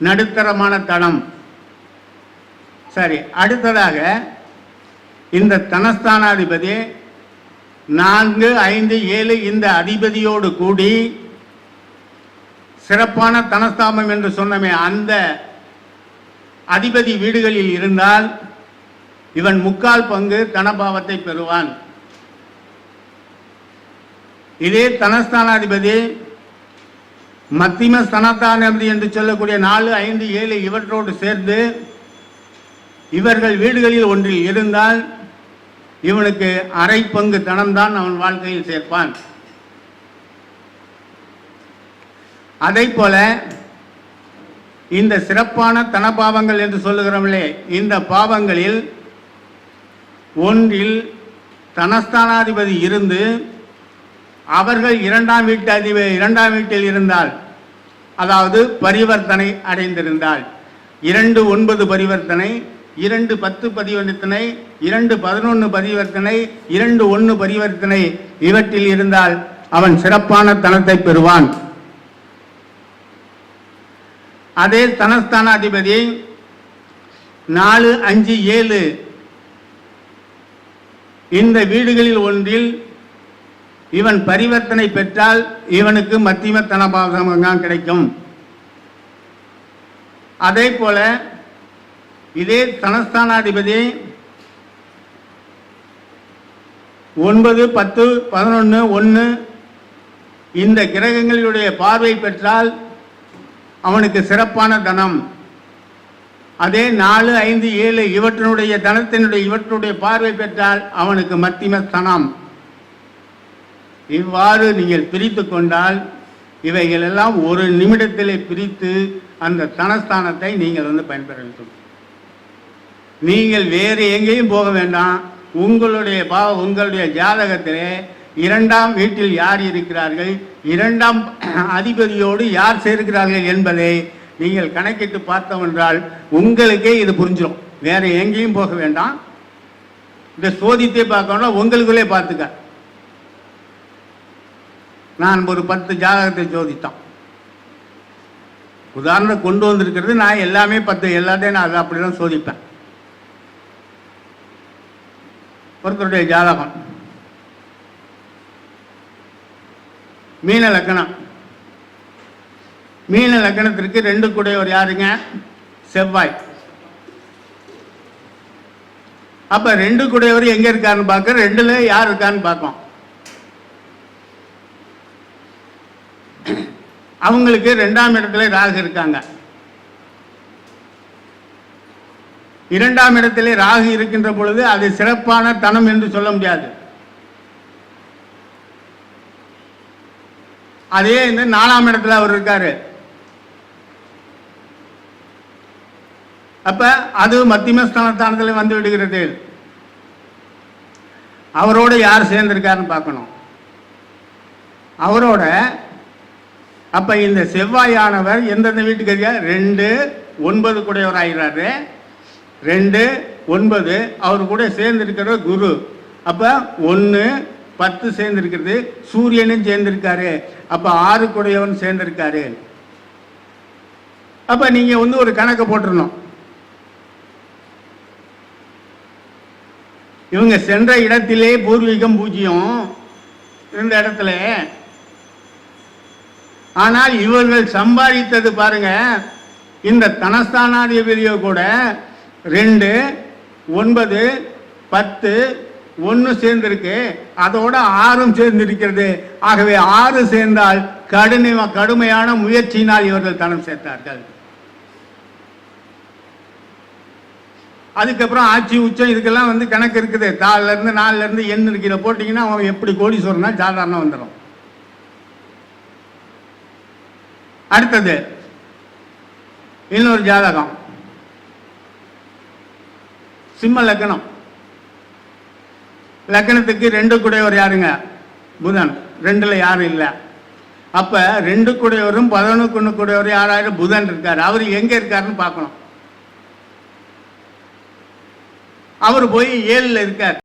நடுத்தரமான தனம். சரி, அடுத்ததாக இந்த தனஸ்தானாதிபதி 4, 5, 7 இந்த அதிபதியோடு கூடி சிறப்பான தனஸ்தாபம் என்று சொன்னமே அந்த அதிபதி வீடுகளில் இருந்தால் இவன் 3/4 பங்கு தனபாவத்தை பெறுவான். இதே தனஸ்தானாதிபதி மத்தியம ஸ்தானாதிபதி என்று சொல்லக்கூடிய 4, 5, 7 இவற்றோடு சேர்ந்து இவர்கள் வீடுகளில் ஒன்றில் இருந்தால் இவனுக்கு 1/2 பங்கு தனம்தான் அவன் வாழ்க்கையில் சேர்ப்பான். அதை போல இந்த சிறப்பான தனபாவங்கள் என்று சொல்லுகிறோம்லே, இந்த பாவங்களில் ஒன்றில் தனஸ்தானாதிபதி இருந்து அவர்கள் 2ஆம் வீட்டில் இருந்தால், அதாவது பரிவர்த்தனை அடைந்திருந்தால், 2, 9 பரிவர்த்தனை, 2, 10 பரிவர்த்தனை, 2, 11 பரிவர்த்தனை, 2, 1 பரிவர்த்தனை இவற்றில் இருந்தால் அவன் சிறப்பான தனத்தை பெறுவான். அதே தனஸ்தானாதிபதி 4, 5, 7 இந்த வீடுகளில் ஒன்றில் இவன் பரிவர்த்தனை பெற்றால் இவனுக்கு மத்தியம தனபாவம் கிடைக்கும். அதே போல இதே தனஸ்தானாதிபதி 9, 10, 11, 1 இந்த கிரகங்களுடைய பார்வை பெற்றால் அவனுக்கு சிறப்பான தனம். அதே 4, 5, 7 இவற்றினுடைய இவற்றுடைய பார்வை பெற்றால் அவனுக்கு மத்தியம ஸ்தானம். இவ்வாறு நீங்கள் பிரித்து கொண்டால் இவைகள் எல்லாம் ஒரு நிமிடத்திலே பிரித்து அந்த தனஸ்தானத்தை நீங்கள் பயன்பெற வேண்டும். நீங்கள் வேறு எங்கேயும் போக வேண்டாம். உங்களுடைய ஜாதகத்திலே 2ஆம் வீட்டில் யார் இருக்கிறார்கள், 2ஆம் அதிபதியோடு யார் சேர்க்கிறார்கள் என்பதை நீங்கள் கணக்கிட்டு பார்த்தோம் உங்களுக்கே இது புரிஞ்சிடும். வேற எங்கேயும் போக வேண்டாம். இந்த சோதித்தே பார்க்கணும், உங்களுக்குள்ளே பார்த்துக்க. நான் ஒரு 10 ஜாதகத்தை சோதித்தான். உதாரணம் கொண்டு வந்திருக்கிறது நான் எல்லாமே 10 எல்லாத்தையும் நான் அப்படிதான் சோதிப்பேன். ஒருத்தருடைய ஜாதகம் மீன லக்கணம். மீன லக்கணத்திற்கு 2 கூடையவர் யாருங்க? செவ்வாய். அப்ப 2 கூடையவர் எங்க இருக்காருன்னு பார்க்க, 2ல யார் இருக்கான்னு பார்க்கும். அவங்களுக்கு 2ஆம் இடத்துல ராகு இருக்காங்க. 2ஆம் இடத்திலே ராகு இருக்கின்ற பொழுது அது சிறப்பான தனம் என்று சொல்ல முடியாது. அதே இந்த 4ஆம் இடத்துல அவர் இருக்காரு. அப்ப அது மத்தியம ஸ்தானத்தில் வந்து விடுகிறது. அவரோட யார் சேர்ந்திருக்காருன்னு பார்க்கணும். அவரோட அப்ப இந்த செவ்வாயானவர் எந்தெந்த வீட்டுக்கு 2, 9 கூடையவர் ஆகிறாரு. 2, 9 அவர் கூட சேர்ந்திருக்கிற குரு. அப்ப 1, 10 சேர்ந்திருக்கிறது. சூரியனும் சேர்ந்திருக்காரு. அப்ப 6 கூடையவன் சேர்ந்திருக்காரு. அப்ப நீங்க ஒரு கணக்கு போட்டுறணும். இவங்க சென்ற இடத்திலே பூர்வீகம் 0 இருந்த இடத்துல, ஆனால் இவர்கள் சம்பாதித்தது பாருங்க, இந்த தனஸ்தானாதிபதியோ கூட 2, 9, 10, 1 சேர்ந்திருக்கு, அதோட 6 சேர்ந்திருக்கிறது. ஆகவே 6 சேர்ந்தால் கடுமையான முயற்சியினால் இவர்கள் தனம் சேர்த்தார்கள். அதுக்கப்புறம் ஆட்சி உச்சம் இதுக்கெல்லாம் வந்து கணக்கு இருக்குது. 4 எண் இருக்கிற போட்டீங்கன்னா அவன் எப்படி கோடீஸ்வரனா சாதாரண வந்துடும். அடுத்தது இன்னொரு ஜாதகம், சிம்ம லக்னம். லக்னத்துக்கு 2 கூடையவர் யாருங்க? புதன். 2ல யாரும் இல்லை. அப்ப 2 கூடையவரும் 11 கூடையவர் யாராயிரம் புதன் இருக்காரு. அவர் எங்க இருக்காருன்னு பார்க்கணும். அவர் போய் 7ல இருக்கார்.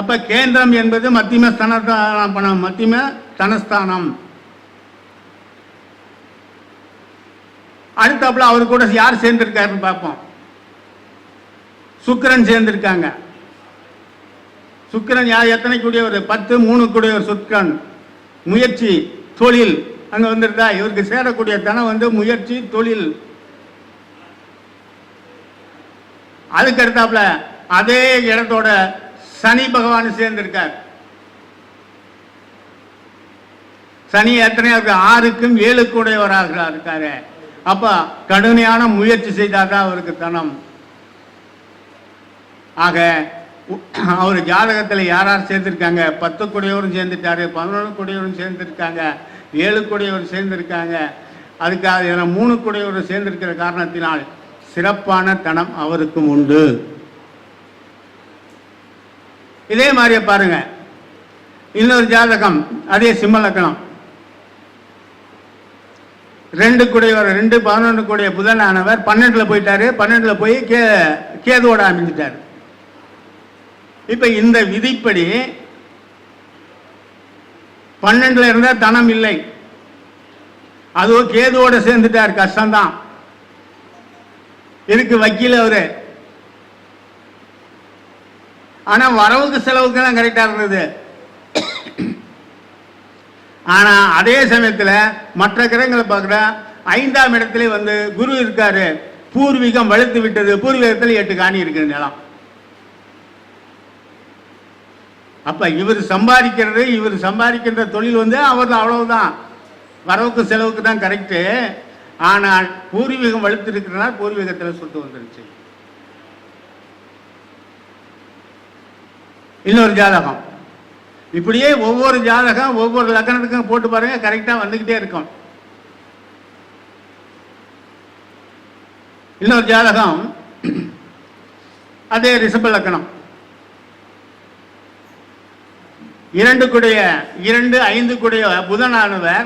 அப்ப கேந்திரம் என்பது மத்தியம தனஸ்தானம். அடுத்தாப்புல அவர் கூட யார் சேர்ந்திருக்காருன்னு பார்ப்போம். சுக்கிரன் சேர்ந்திருக்காங்க. சுக்கிரன் யார்? எத்தனை கூடியவர்? 10, 3 கூடியவர் சுக்கிரன். முயற்சி, தொழில் அங்க வந்துருதா? இவருக்கு சேரக்கூடிய தனம் வந்து முயற்சி, தொழில். அதுக்கு அடுத்தாப்புல அதே இடத்தோட சனி பகவான் சேர்ந்திருக்கார். சனி எத்தனையாவது? 6க்கும் 7 கூடையவராக இருக்காரு. அப்ப கடுமையான முயற்சி செய்தாதான் அவருக்கு தனம். ஆக அவர் ஜாதகத்தில் யார் யார் சேர்ந்திருக்காங்க? 10 கூடையவரும் சேர்ந்துட்டாரு, 11 கூடையவரும் சேர்ந்திருக்காங்க, 7 கூடையவர் சேர்ந்திருக்காங்க. அதுக்காக 3 கூடையவர் சேர்ந்திருக்கிற காரணத்தினால் சிறப்பான தனம் அவருக்கும் உண்டு. இதே மாதிரியே பாருங்க, இன்னொரு ஜாதகம், அதே சிம்ம லக்னம். 2 கூடையவர் 2, 11 கூடிய புதனானவர் 12ல போயிட்டாரு. 12ல போய் கேதுவோட அமைஞ்சிட்டாரு. இப்ப இந்த விதிப்படி 12ல இருந்தா தனம் இல்லை. அதுவும் கேதுவோட சேர்ந்துட்டார், கஷ்டம்தான். இருக்கு வக்கீல் அவரு. ஆனா வரவுக்கு செலவுக்கு தான் கரெக்டா இருந்தது. ஆனா அதே சமயத்துல மற்ற கிரகங்களை பார்க்கிற 5ஆம் இடத்துல வந்து குரு இருக்காரு. பூர்வீகம் வலுத்து விட்டது. பூர்வீகத்தில் 8 காணி இருக்கு நிலம். அப்ப இவர் சம்பாதிக்கின்ற தொழில் வந்து அவர் அவ்வளவுதான், வரவுக்கு செலவுக்கு தான் கரெக்டு. ஆனால் பூர்வீகம் வலுத்து இருக்கிறனால பூர்வீகத்தில் சொத்து வந்துருச்சு. இன்னொரு ஜாதகம், இப்படியே ஒவ்வொரு ஜாதகம் ஒவ்வொரு லக்னத்துக்கும் போட்டு பாருங்க, கரெக்டா வந்துகிட்டே இருக்கும். இன்னொரு ஜாதகம், அதே ரிஷப லக்னம். 2 கூடிய 2, 5 கூடிய புதனானவர்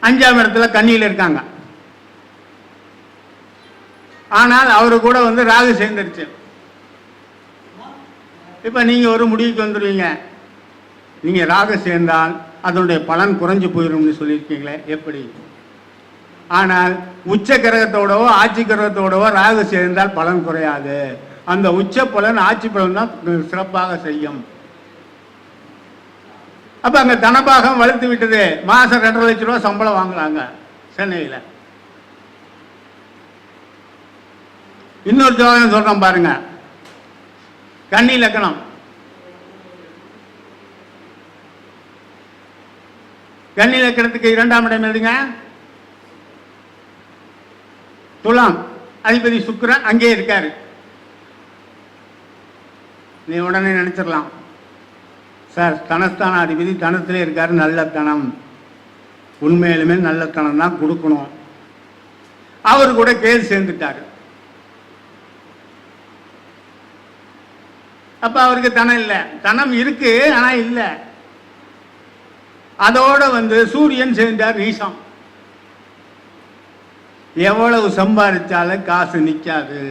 5ஆம் இடத்துல கன்னியில் இருக்காங்க. ஆனால் அவரு கூட வந்து ராகு சேர்ந்துருச்சு. இப்ப நீங்க ஒரு முடிவுக்கு வந்துடுவீங்க, நீங்க ராகு சேர்ந்தால் அதனுடைய பலன் குறைஞ்சு போயிடும்னு சொல்லியிருக்கீங்களே, எப்படி? ஆனால் உச்ச கிரகத்தோடவோ ஆட்சி கிரகத்தோடவோ ராகு சேர்ந்தால் பலன் குறையாது. அந்த உச்ச பலன் ஆட்சி பலன் தான் சிறப்பாக செய்யும். அப்ப அங்க தனபாகம் வளர்த்து விட்டது. மாசம் 2.5 லட்சம் ரூபாய் சம்பளம் வாங்குறாங்க சென்னையில. இன்னொரு ஜோதிடம் சொல்றோம் பாருங்க, கன்னி லக்னம். கன்னி லக்னத்துக்கு 2ஆம் இடம் எதுங்க? துலாம். அதிபதி சுக்கிரன் அங்கே இருக்காரு. நீ உடனே நினைச்சிடலாம், சார் தனஸ்தான அதிபதி தனத்திலே இருக்காரு, நல்ல தனம். உண்மையிலுமே நல்ல தனம் தான் கொடுக்கணும். அவர் கூட கேது சேர்ந்துட்டாரு. அப்ப அவருக்கு தனம் இல்லை. தனம் இருக்கு ஆனா இல்லை. அதோட வந்து சூரியன் சேர்ந்தார் நீசம். எவ்வளவு சம்பாதிச்சாலும் காசு நிற்காது.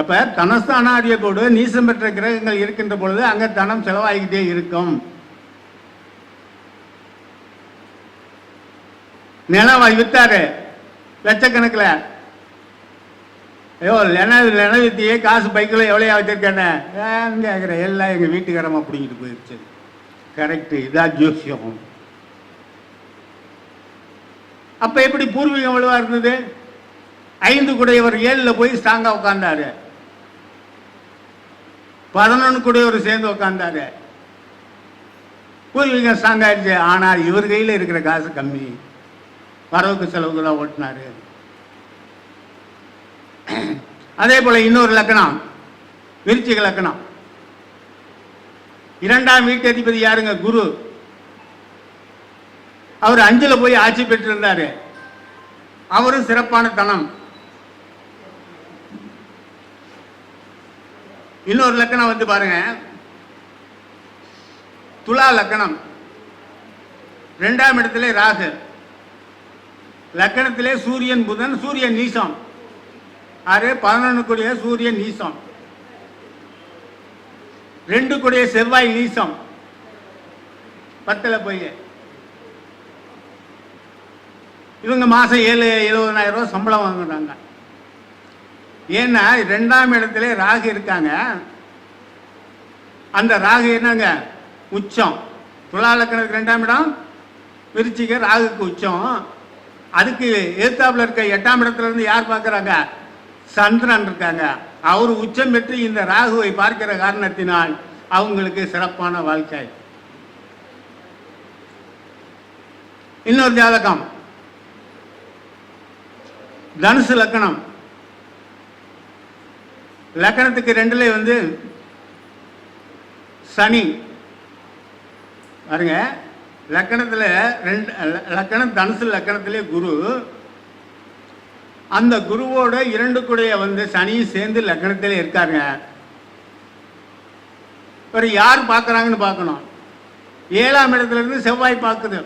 அப்ப தனஸ்தானாதிபதியோடு நீசம் பெற்ற கிரகங்கள் இருக்கின்ற பொழுது அங்க தனம் செலவாகிக்கிட்டே இருக்கும். நிலம் வித்தாரு லட்சக்கணக்கில். ஐயோ நிலவித்தியே காசு பைக்கில் எவ்வளோ வச்சிருக்கேன்னு கேட்குற. எல்லாம் எங்கள் வீட்டுக்காரமா பிடிங்கிட்டு போயிடுச்சு. கரெக்டு, இதான் ஜோசியம். அப்ப எப்படி பூர்வீகம் வலுவா இருந்தது? 5 கூடையவர் 7ல போய் ஸ்ட்ராங்கா உட்கார்ந்தாரு. 11 கூடையவர் சேர்ந்து உட்கார்ந்தாரு. பூர்வீகம் ஸ்ட்ராங் ஆயிடுச்சு. ஆனால் இவர் கையில் இருக்கிற காசு கம்மி, வரவுக்கு செலவுக்கு தான் ஓட்டினாரு. அதே போல இன்னொரு லக்கணம் விருச்சிக லக்கணம். 2ஆம் வீட்டு அதிபதி யாருங்க? குரு. அவர் 5ல போய் ஆட்சி பெற்றிருந்தாரு. அவரும் சிறப்பான தனம். இன்னொரு லக்கணம் வந்து பாருங்க, துலா லக்கணம். 2ஆம் இடத்திலே ராகு, லக்கணத்திலே சூரியன் புதன். சூரியன் நீசம். 11 கூடிய சூரியன் நீசம். 2 கூடிய செவ்வாய் நீசம். 10ல போய் இவங்க மாசம் 70,000 ரூபாய் சம்பளம் வாங்குறாங்க. ஏன்னா 2ஆம் இடத்துல ராகு இருக்காங்க. அந்த ராகு என்னங்க? உச்சம். துலா லக்கணத்துக்கு 2ஆம் இடம் விருச்சிக, ராகுக்கு உச்சம். அதுக்கு எதிர்த்தாப்புல இருக்க 8ஆம் இடத்துல இருந்து யார் பார்க்கறாங்க? சந்திரன் இருக்காங்க. அவர் உச்சம் பெற்று இந்த ராகுவை பார்க்கிற காரணத்தினால் அவங்களுக்கு சிறப்பான வாழ்க்கை. இன்னொரு ஜாதகம் தனுசு லக்கணம். லக்கணத்துக்கு 2ல வந்து சனி பாருங்க. லக்கணத்துல லக்கணம் தனுசு லக்கணத்திலே குரு. அந்த குருவோட 2 கூடைய வந்து சனியும் சேர்ந்து லக்கணத்திலே இருக்காருங்க. ஒரு யார் பார்க்கறாங்கன்னு பார்க்கணும். 7ஆம் இடத்துல இருந்து செவ்வாய் பார்க்குது.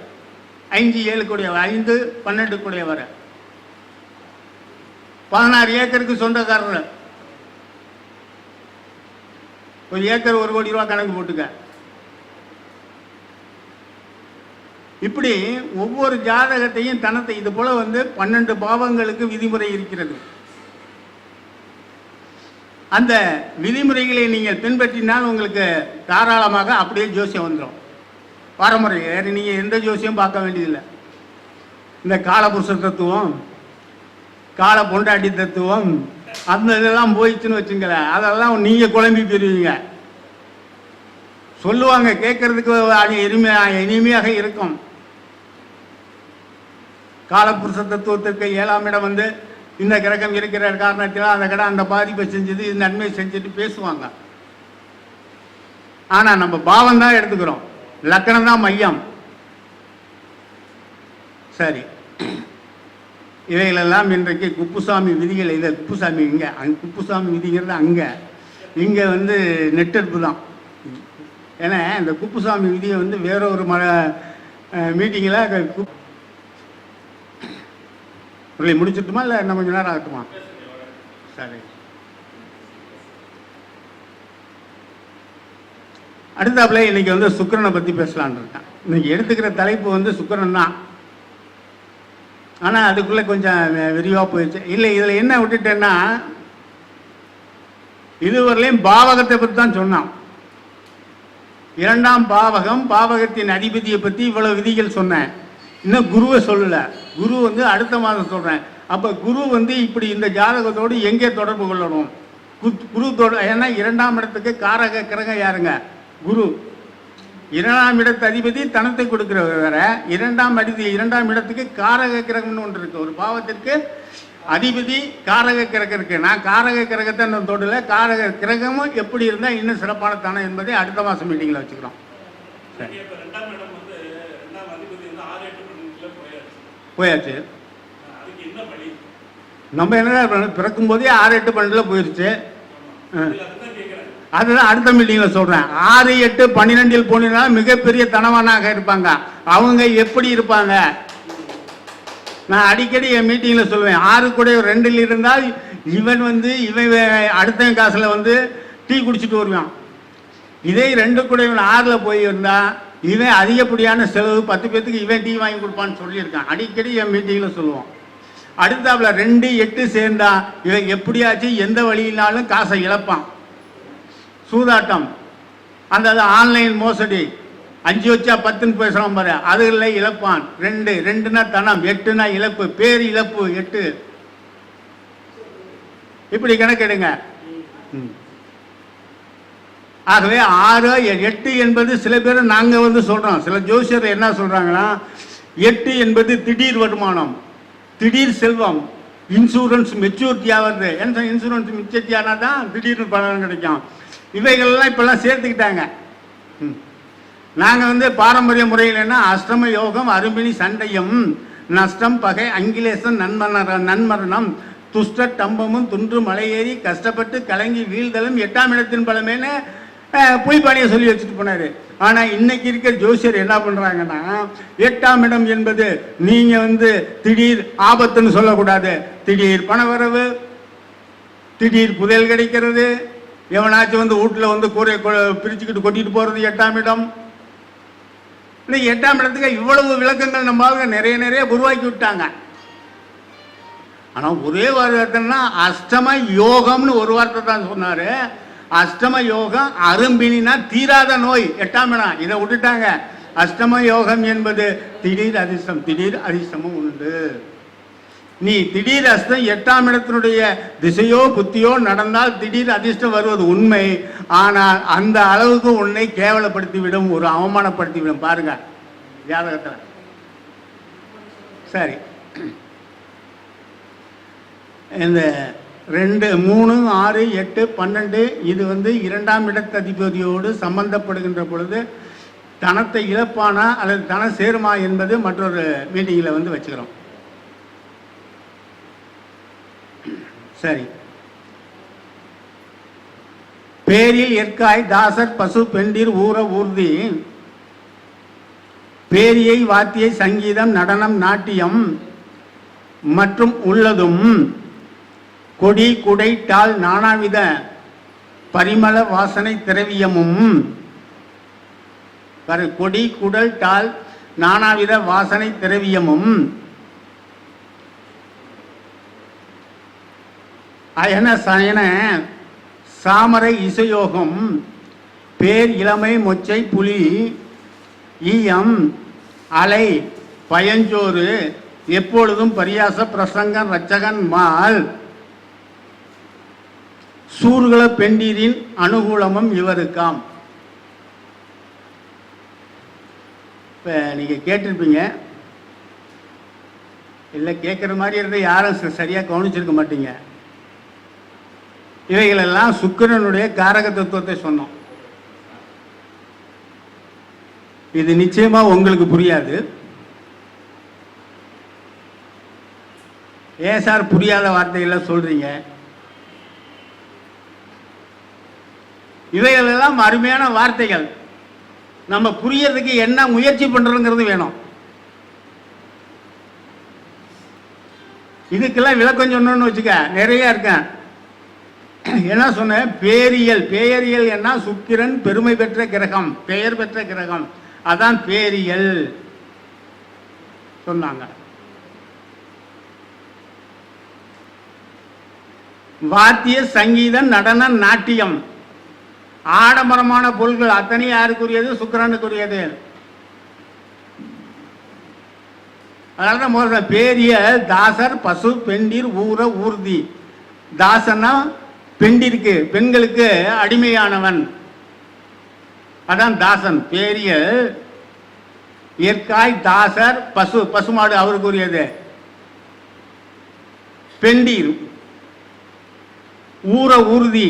5 7 கூடைய 5 12 கூடைய வர 16 ஏக்கருக்கு சொந்தக்காரர். ஒரு ஏக்கர் 1 கோடி ரூபாய் கணக்கு போட்டுக்க. இப்படி ஒவ்வொரு ஜாதகத்தையும் தனத்தை இது போல வந்து 12 பாவங்களுக்கு விதிமுறை இருக்கிறது. அந்த விதிமுறைகளை நீங்கள் பின்பற்றினால் உங்களுக்கு தாராளமாக அப்படியே ஜோசியம் வந்துடும். பாரம்பரிய வேறு நீங்கள் எந்த ஜோசியம் பார்க்க வேண்டியதில்லை. இந்த காலபுருஷ தத்துவம், கால பொண்டாட்டி தத்துவம், அந்த இதெல்லாம் போயிடுச்சுன்னு வச்சுங்களேன், அதெல்லாம் நீங்கள் குழம்பி போயிருவீங்க. சொல்லுவாங்க, கேட்கறதுக்கு இனிமையாக இருக்கும். காலபுருஷ தத்துவத்திற்கு 7ஆம் இடம் வந்து இந்த கிரகம் இருக்கிற காரணத்தினால் அந்த கிரகம் அந்த பாதிப்பை செஞ்சது, இந்த நன்மை செஞ்சுட்டு பேசுவாங்க. ஆனால் நம்ம பாவம் தான் எடுத்துக்கிறோம், லக்கணம் தான் மையம். சரி, இவைகளெல்லாம் இன்றைக்கு குப்புசாமி விதிகள். இதை குப்புசாமி இங்கே, குப்புசாமி விதிங்கிறது அங்கே, இங்கே வந்து நெட்டெடுப்பு தான். ஏன்னா இந்த குப்புசாமி விதியை வந்து வேற ஒரு மீட்டிங்கில் முடிச்சிட்டுமா இல்லை இன்னும் கொஞ்சம் நேரம் ஆகட்டுமா? சரி, அடுத்தாப்புல இன்னைக்கு வந்து சுக்கிரனை பற்றி பேசலான்னு இருக்கேன். இன்னைக்கு எடுத்துக்கிற தலைப்பு வந்து சுக்கிரன் தான். ஆனால் அதுக்குள்ளே கொஞ்சம் விரிவாக போயிடுச்சு. இல்லை, இதில் என்ன விட்டுட்டேன்னா, இதுவரையிலையும் பாவகத்தை பற்றி தான் சொன்னான். 2ஆம் பாவகம், பாவகத்தின் அதிபதியை பற்றி இவ்வளவு விதிகள் சொன்னேன். இன்னும் குருவை சொல்லலை. குரு வந்து அடுத்த மாதம் சொல்கிறேன். அப்போ குரு வந்து இப்படி இந்த ஜாதகத்தோடு எங்கே தொடர்பு கொள்ளணும்? குரு ஏன்னா 2ஆம் இடத்துக்கு காரக கிரகம் யாருங்க? குரு. 2ஆம் இடத்து அதிபதி தனத்தை கொடுக்கிறவர் வேற, 2ஆம் இடத்துக்கு காரக கிரகம்னு ஒன்று இருக்கு. ஒரு பாவத்திற்கு அதிபதி காரக கிரகம் இருக்கு. நான் காரக கிரகத்தை இன்னும் தொடல. காரக கிரகமும் எப்படி இருந்தால் இன்னும் சிறப்பான தானம் என்பதை அடுத்த மாதம் மீட்டிங்கில் வச்சுக்கிறோம். சரி, போயாச்சு. நம்ம என்ன பிறக்கும் போதே 6 8 12 போயிருச்சு. அதுதான் அடுத்த மீட்டிங்கில் சொல்கிறேன். 6 8 12 போனீங்கன்னா மிகப்பெரிய தனவானாக இருப்பாங்க. அவங்க எப்படி இருப்பாங்க? நான் அடிக்கடி என் மீட்டிங்கில் சொல்லுவேன், 6 கூட 2 இருந்தால் இவன் வந்து அடுத்த காசில் வந்து டீ குடிச்சிட்டு வருவான். இதே 2 கூட 6ல் போய் இருந்தால் இவன் அதிகப்படியான செலவு 10 பேத்துக்கு இவன் டீ வாங்கி கொடுப்பான்னு சொல்லியிருக்கான். அடிக்கடி என் மீட்டிங்கில் சொல்லுவோம். அடுத்தாப்புல 2 8 சேர்ந்தா இவன் எப்படியாச்சும் எந்த வழியினாலும் காசை இழப்பான். சூதாட்டம், அந்த ஆன்லைன் மோசடி, 5 வச்சா 10ன்னு பேசுகிறான் பாரு, அதுகளில் இழப்பான். 2 2னா தனம், 8னா இழப்பு, பேர் இழப்பு. 8 இப்படி கணக்கெடுங்க. ஆகவே 6 8 என்பது சில பேர் நாங்க சொல்றோம். சில ஜோசியர் என்ன சொல்றாங்கன்னா 8 என்பது திடீர் வருமானம், திடீர் செல்வம், இன்சூரன்ஸ் மெச்சூரிட்டி ஆகிறது. இன்சூரன்ஸ் மெச்சூரிட்டி ஆனால் தான் திடீர்னு பலன் கிடைக்கும். இவைகள்லாம் இப்பெல்லாம் சேர்த்துக்கிட்டாங்க. நாங்கள் பாரம்பரிய முறையில் என்ன அஷ்டம யோகம், அரும்பினி சண்டையும், நஷ்டம், பகை, அங்கிலேசன், நன்மரணம், துஷ்ட டம்பமும், துன்று மலையேறி கஷ்டப்பட்டு கலங்கி வீழ்தலும் 8ஆம் இடத்தின் பலமேன்னு பொய்ப்பானியை சொல்லி வச்சுட்டு போனாரு. ஆனா இன்னைக்கு இருக்கிற ஜோசியர் என்ன பண்றாங்கன்னா 8ஆம் இடம் என்பது நீங்க திடீர் ஆபத்துன்னு சொல்லக்கூடாது. திடீர் பணவரவு, திடீர் புதையல் கிடைக்கிறது, எவனாச்சும் வீட்டுல கூரை பிரிச்சுக்கிட்டு கொட்டிட்டு போறது 8ஆம் இடம். 8ஆம் இடத்துக்கு இவ்வளவு விளக்கங்கள் நம்ம நிறைய உருவாக்கி விட்டாங்க. ஆனா ஒரே வார்த்தைன்னா அஷ்டம யோகம்னு ஒரு வார்த்தை தான் சொன்னாரு. அஷ்டம யோகம் அரும்பினா தீராத நோய் 8ஆம் இடம். இதை விட்டுட்டாங்க. அஷ்டம யோகம் என்பது திடீர் அதிர்ஷ்டம், திடீர் அதிர்ஷ்டமும் உண்டு. நீ திடீர் அஷ்டம் 8ஆம் இடத்தினுடைய திசையோ புத்தியோ நடந்தால் திடீர் அதிர்ஷ்டம் வருவது உண்மை. ஆனால் அந்த அளவுக்கு உன்னை கேவலப்படுத்திவிடும், ஒரு அவமானப்படுத்திவிடும். பாருங்க ஜாதகத்தில். சரி, இந்த 2 3 6 8 12 இது 2ஆம் இடத்ததிபதியோடு சம்பந்தப்படுகின்ற பொழுது தனத்தை இழப்பானா அல்லது தன சேருமா என்பது மற்றொரு மீட்டிங்கில் வச்சுக்கிறோம். சரி, பேரில் எற்காய் தாசர் பசு பெண்டிர் ஊர ஊர்தி, பேரியை வாத்தியை சங்கீதம் நடனம் நாட்டியம் மற்றும் உள்ளதும், கொடி குடை டால் நானாவித பரிமள வாசனை திரவியமும். கொடி குடல் டால் நானாவித வாசனை திரவியமும், அயன சயன சாமரை இசையோகம், பேர் இளமை மொச்சை புலி ஈயம் அலை பயஞ்சோறு, எப்பொழுதும் பரியாச பிரசங்கன் ரச்சகன் மால், சூர்கள பெண்டீரின் அனுகூலமும் இவருக்காம். இப்போ நீங்கள் கேட்டிருப்பீங்க, இல்லை கேட்குற மாதிரி இருந்தால் யாரும் சரியாக கவனிச்சிருக்க மாட்டீங்க. இவைகளெல்லாம் சுக்கிரனுடைய காரக தத்துவத்தை சொன்னோம். இது நிச்சயமா உங்களுக்கு புரியாது. ஏன் சார் புரியாத வார்த்தைகளை சொல்றீங்க? இவைகள் எல்லாம் அருமையான வார்த்தைகள். நம்ம புரியறதுக்கு என்ன முயற்சி பண்றோங்கிறது வேணும். இதுக்கெல்லாம் விளக்கம் சொன்னோன்னு வச்சுக்க, நிறைய இருக்கேன். என்ன சொன்ன? பேரியல். பேரியல் என்ன? சுக்கிரன் பெருமை பெற்ற கிரகம், பெயர் பெற்ற கிரகம், அதான் பேரியல் சொன்னாங்க. வாத்திய சங்கீதம் நடனம் நாட்டியம், ஆடம்பரமான பொருட்கள் அத்தனை யாருக்குரியது? சுக்கிரனுக்குரியது. அதனால முதல்ல பேரிய தாசர் பசு பெண்டிர் ஊர ஊர்தி. தாசனா பெண்டிற்கு, பெண்களுக்கு அடிமையானவன், அதான் தாசன். பேரிய இயற்காய் தாசர் பசு, பசுமாடு அவருக்குரியது. பெண்டீர் ஊர ஊர்தி,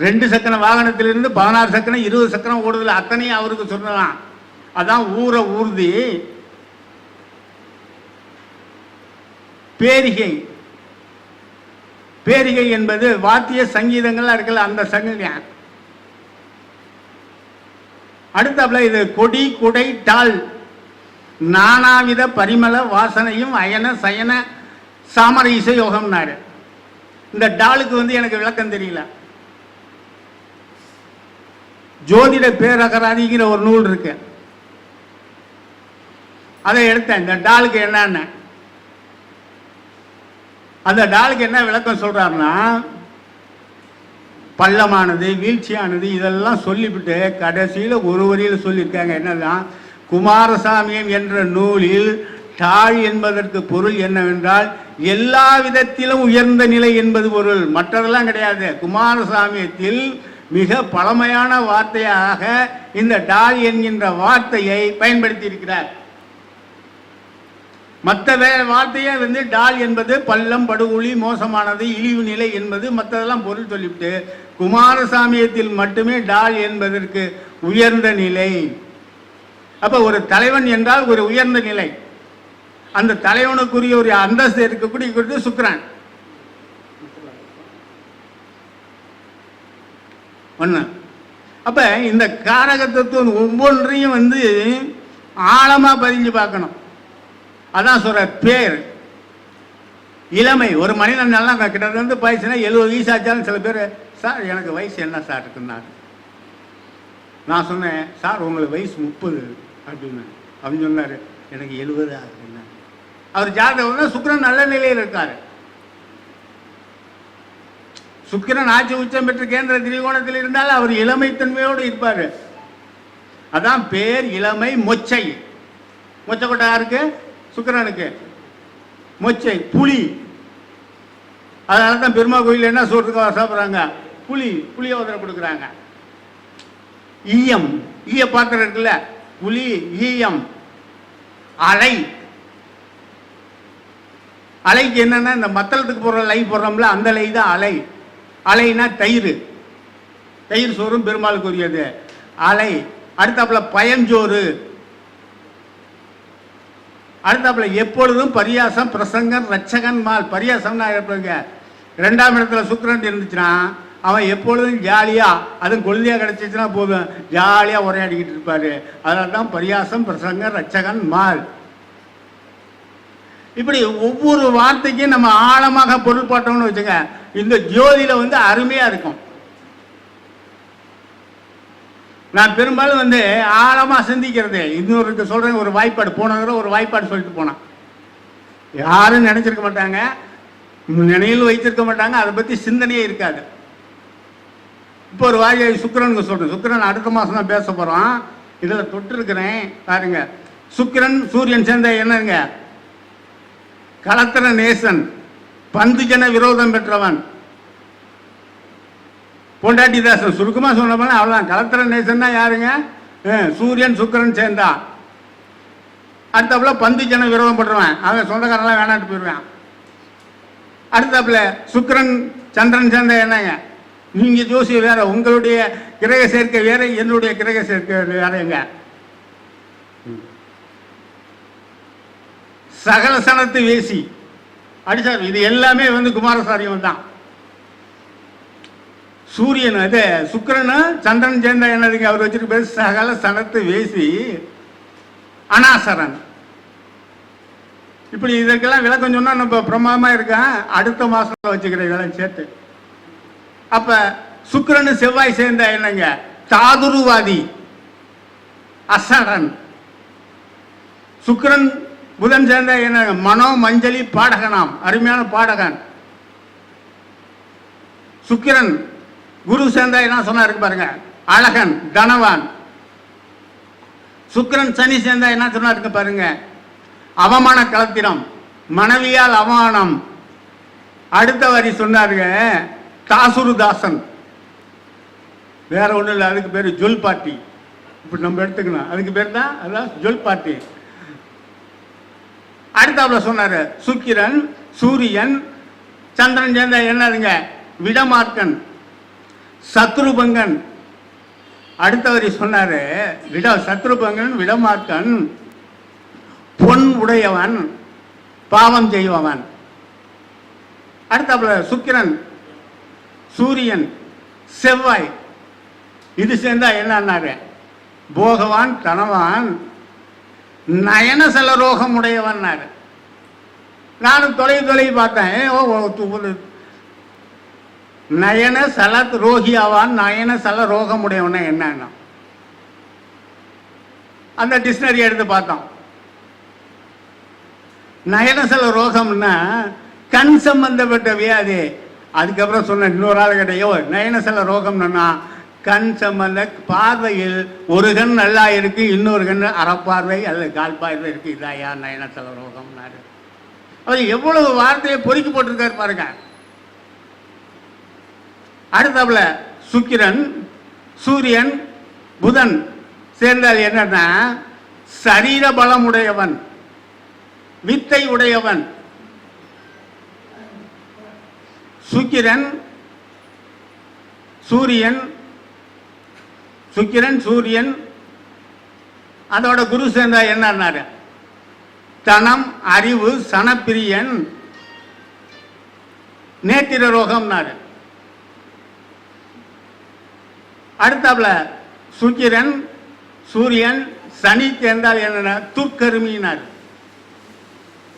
2 சக்கர வாகனத்திலிருந்து 16 சக்கரம் 20 சக்கரம் ஓடுதல் அத்தனையும் அவருக்கு சொல்லலாம், அதான் ஊர ஊர்தி. பேரிகை, பேரிகை என்பது வாத்திய சங்கீதங்கள்லாம் இருக்குல்ல, அந்த சங்கீதம். அடுத்தப்பல இது கொடி குடை டால் நானாவித பரிமள வாசனையும் அயன சயன சாமர இசையோகம்னாரு. இந்த டாலுக்கு எனக்கு விளக்கம் தெரியல. ஜோதிட பேரகராதிங்கிற ஒரு நூல் இருக்கு, அதை எடுத்தேன். இந்த டாலுக்கு என்னன்னு, அந்த டாலுக்கு என்ன விளக்கம் சொல்றாருன்னா, பள்ளமானது வீழ்ச்சியானது இதெல்லாம் சொல்லிவிட்டு கடைசியில் ஒரு வரியில் சொல்லியிருக்காங்க. என்னதான்? குமாரசாமியம் என்ற நூலில் டால் என்பதற்கு பொருள் என்னவென்றால் எல்லா விதத்திலும் உயர்ந்த நிலை என்பது பொருள், மற்றதெல்லாம் கிடையாது. குமாரசாமியத்தில் மிக பழமையான வார்த்தையாக இந்த டால் என்கின்ற வார்த்தையை பயன்படுத்தி இருக்கிறார். மற்ற வார்த்தையே டால் என்பது பள்ளம், படுகொலி, மோசமானது, இழிவு நிலை என்பது மற்றதெல்லாம் பொருள் சொல்லிவிட்டு குமாரசாமியத்தில் மட்டுமே டால் என்பதற்கு உயர்ந்த நிலை. அப்ப ஒரு தலைவன் என்றால் ஒரு உயர்ந்த நிலை, அந்த தலைவனுக்குரிய ஒரு அந்தஸ்து இருக்கக்கூடிய சுக்கிரன். ஒண்ணு. அப்ப இந்த காரகத்துவம் ஒவ்வொன்றையும் ஆழமா பதிஞ்சு பார்க்கணும். அதான் சொல்ற பேர் இளமை. ஒரு மனிதன் நல்லா கிட்ட வயசுனா 70 வயசு ஆச்சாலும் சில பேர், சார் எனக்கு வயசு என்ன சார் இருக்குன்னாரு. நான் சொன்னேன், சார் உங்களுக்கு வயசு 30 அப்படின்னு. அப்படின்னு சொன்னாரு, எனக்கு 70 ஆகுதுன்னா. அவர் ஜாதகம் சுக்கிரன் நல்ல நிலையில் இருக்காரு. சுக்கிரன் ஆட்சி உச்சம் பெற்று கேந்திர திரிகோணத்தில் இருந்தால் அவர் இளமைத்தன்மையோடு இருப்பார். அதான் பேர் இளமை மொச்சை. மொச்சக்கொட்டை யாருக்கு? சுக்கிரனுக்கு. மொச்சை புலி. அதனால தான் பெருமா கோயில் என்ன சோற்றுக்கு சாப்பிட்றாங்க, புளியோதரை கொடுக்குறாங்க. ஈயம், ஈய பாத்திரம் இருக்குல்ல, புலி, ஈயம். அலை, அலைக்கு என்னன்னா இந்த மத்தளத்துக்கு போடுற லை போடுறோம்ல, அந்த லை தான் அலை. அலைனா தயிர், தயிர் சோறும் பெருமாளுக்கு உரியது அலை. அடுத்தாப்புல பயஞ்சோறு. அடுத்தாப்புல எப்பொழுதும் பரியாசம், பிரசங்கன், ரட்சகன், மால். பரியாசம்னா இருப்பாங்க. 2ஆம் இடத்துல சுக்கிரன் இருந்துச்சுன்னா அவன் எப்பொழுதும் ஜாலியா, அதுவும் குழந்தையா கிடைச்சிச்சுன்னா போதும் ஜாலியா உரையாடிக்கிட்டு இருப்பாரு. அதனால தான் பரியாசம், பிரசங்கன், ரட்சகன், மால். இப்படி ஒவ்வொரு வார்த்தைக்கும் நம்ம ஆழமாக பொருள் போட்டோம்னு வச்சுங்க, இந்த ஜோதியில அருமையா இருக்கும். நான் பெரும்பாலும் ஆழமா சிந்திக்கிறது. இன்னொருக்கு சொல்றேன் ஒரு வாய்ப்பாடு. போன தடவை ஒரு வாய்ப்பாடு சொல்லிட்டு போனான், யாரும் நினைச்சிருக்க மாட்டாங்க, நினைவில் வைத்திருக்க மாட்டாங்க, அதை பத்தி சிந்தனையே இருக்காது. இப்போ ஒரு வாயை சுக்கிரனுக்கு சொல்றேன். சுக்கிரன் அடுத்த மாசம் தான் பேச போறோம். இதுல தொட்டு இருக்கிறேன் பாருங்க. சுக்கிரன் சூரியன் சேர்ந்த என்னங்க, கலத்திர நேசன், பந்து ஜன விரோதம் பெற்றவன், பொண்டாட்டி தாசன். சுருக்கமா சொன்ன அவ்வளவுதான். கலத்திர நேசன் தான் யாருங்க? சூரியன் சுக்கிரன் சேர்ந்தா. அடுத்தாப்புல பந்து ஜன விரோதம் பண்றவன், அவன் சொந்தக்காரெல்லாம் வேணாட்டு போயிடுவான். அடுத்தாப்புல சுக்கிரன் சந்திரன் சேர்ந்த என்னங்க, நீங்க ஜோசிய வேற, உங்களுடைய கிரக சேர்க்கை வேற, என்னுடைய கிரக சேர்க்கை வேறங்க. சகல சனத்து வேசி அடிச்சார். இது எல்லாமே குமாரசாரியம் தான். சூரியன் அது சுக்கிரன் சந்திரன் சேர்ந்த என்னதுங்க, அவர் வச்சிருக்க பேர் சகல சனத்து வேசி அனாசரன். இப்படி இதற்கெல்லாம் விளக்கம் சொன்னா நம்ம பிரமாதமா இருக்கேன். அடுத்த மாசம் வச்சுக்கிறேன் இதெல்லாம் சேர்த்து. அப்ப சுக்கிரன் செவ்வாய் சேர்ந்த என்னங்க, தாதுருவாதி அசரன். சுக்கிரன் புதன் சேர்ந்த என்ன, மனோ மஞ்சளி பாடகனாம், அருமையான பாடகன். சுக்கிரன் குரு சேர்ந்தா என்ன சொன்னா இருக்கு பாருங்க, அழகன், தனவான். சுக்கிரன் சனி சேர்ந்தா என்ன சொன்னா இருக்கு பாருங்க, அவமான களத்திரம், மனைவியால் அவமானம். அடுத்த வரி சொன்னாருங்க தாசுருதாசன். வேற ஒண்ணும் இல்லை, அதுக்கு பேரு ஜொல் பார்ட்டி. இப்படி நம்ம எடுத்துக்கணும், அதுக்கு பேர் தான் அதான் ஜொல் பார்ட்டி. அடுத்தாப்புல சொன்னாரு சுக்கிரன் சூரியன் சந்திரன் சேர்ந்த என்னதுங்க, விடமார்க்கன், சத்ருபங்கன். அடுத்தவரி சொன்னாரு சத்ருபங்கன், விடமார்க்கன், பொன் உடையவன், பாவம் செய்வவன். அடுத்தாப்புல சுக்கிரன் சூரியன் செவ்வாய், இது சேர்ந்தா என்னன்னாரு, போகவான், தனவான், நயன செல ரோகம் உடையவன். நானும் தொலை பார்த்தேன். நயன சல ரோகியாவான், நயன சல ரோகம் உடையவன என்ன, அந்த டிக்ஷனரி எடுத்து பார்த்தோம். நயன செல ரோகம்னா கண் சம்பந்தப்பட்ட வியாதி. அதுக்கப்புறம் சொன்ன இன்னொரு ஆள் கிட்டையோ நயன செல ரோகம்னா கண் சம்பந்த பார்வையில் ஒரு கண் நல்லா இருக்கு, இன்னொரு கண் அறப்பார்வை அல்லது கால் பார்வை இருக்கு, இதாயா நயன செல ரோகம்னாரு. அவர் எவ்வளவு வார்த்தையை பொறுக்கி போட்டிருக்காரு பாருங்க. அடுத்தாப்புல சுக்கிரன், சூரியன், புதன் சேர்ந்தால் என்னன்னா சரீர பலம் உடையவன், வித்தை உடையவன். சுக்கிரன், சூரியன் அதோட குரு சேர்ந்தா என்ன? தனம், அறிவு, சனப்பிரியன், நேத்திர ரோகம்னாரு. அடுத்தாப்புல சுக்கிரன், சூரியன், சனி சேர்ந்தால் என்ன? துர்க்கருமினார்.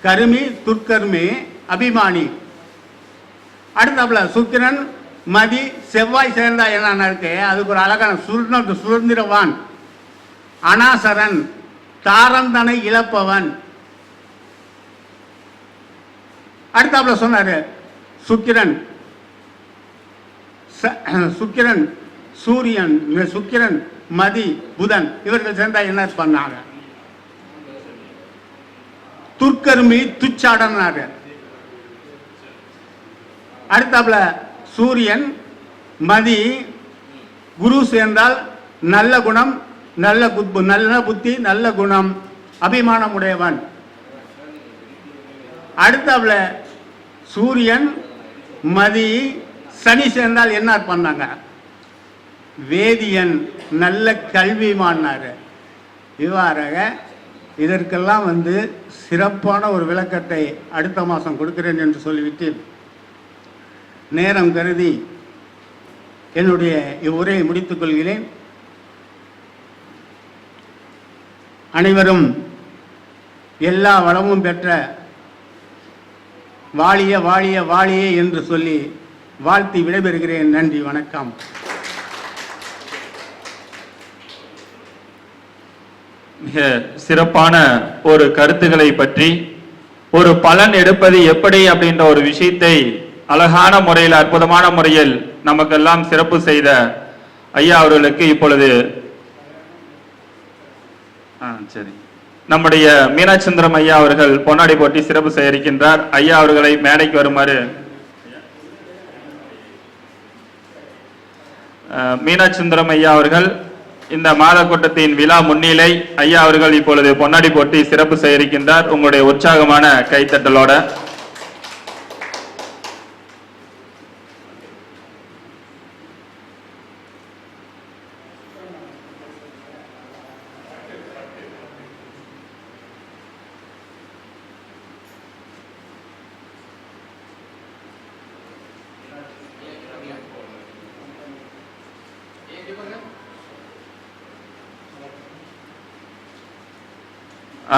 கருமி, துர்க்கருமி, அபிமானி. அடுத்தாப்புல சுக்கிரன், மதி, செவ்வாய் சேர்ந்தா என்ன இருக்கு? அதுக்கு ஒரு அழகான சுதந்திரவான், அனாசரன், தாரந்தனை இழப்பவன். அடுத்தாப்புல சொன்னாரு சுக்கிரன், சூரியன், சுக்கிரன், மதி, புதன் இவர்கள் சேர்ந்தா என்ன பண்ணாங்க? துர்க்கருமி, துச்சாடனாரு. அடுத்தாப்புல சூரியன், மதி, குரு சேர்ந்தால் நல்ல குணம், நல்ல புத்தி, நல்ல குணம், அபிமானம் உடையவன். அடுத்தாப்புல சூரியன், மதி, சனி சேர்ந்தால் என்ன பண்ணாங்க? வேதியன், நல்ல கல்விமானாரு. இவ்வாறாக இதற்கெல்லாம் சிறப்பான ஒரு விளக்கத்தை அடுத்த மாதம் கொடுக்கிறேன் என்று சொல்லிவிட்டு நேரம் கருதி என்னுடைய இவ்வுரையை முடித்துக் கொள்கிறேன். அனைவரும் எல்லா வளமும் பெற்ற வாழிய வாழிய வாழியே என்று சொல்லி வாழ்த்தி விடைபெறுகிறேன். நன்றி, வணக்கம். மிக சிறப்பான ஒரு கருத்துக்களை பற்றி ஒரு பலன் எடுப்பது எப்படி அப்படின்ற ஒரு விஷயத்தை அழகான முறையில், அற்புதமான முறையில் நமக்கெல்லாம் சிறப்பு செய்த ஐயா அவர்களுக்கு இப்பொழுது சரி நம்முடைய மீனாட்சந்திரம் ஐயா அவர்கள் பொன்னாடி போட்டி சிறப்பு செய்ய இருக்கின்றார். ஐயா அவர்களை மேடைக்கு வருமாறு மீனாட்சந்திரம் ஐயா அவர்கள் இந்த மாத கூட்டத்தின் விழா முன்னிலை ஐயா அவர்கள் இப்பொழுது பொன்னாடி போட்டி சிறப்பு செய்ய இருக்கின்றார். உங்களுடைய உற்சாகமான கைத்தட்டலோட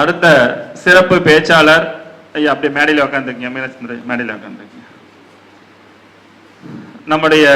அடுத்த சிறப்பு பேச்சாளர் ஐயா அப்படியே மேடையில் உட்காந்துருக்கீங்க. மேடையில் உட்காந்துருக்கீங்க. நம்முடைய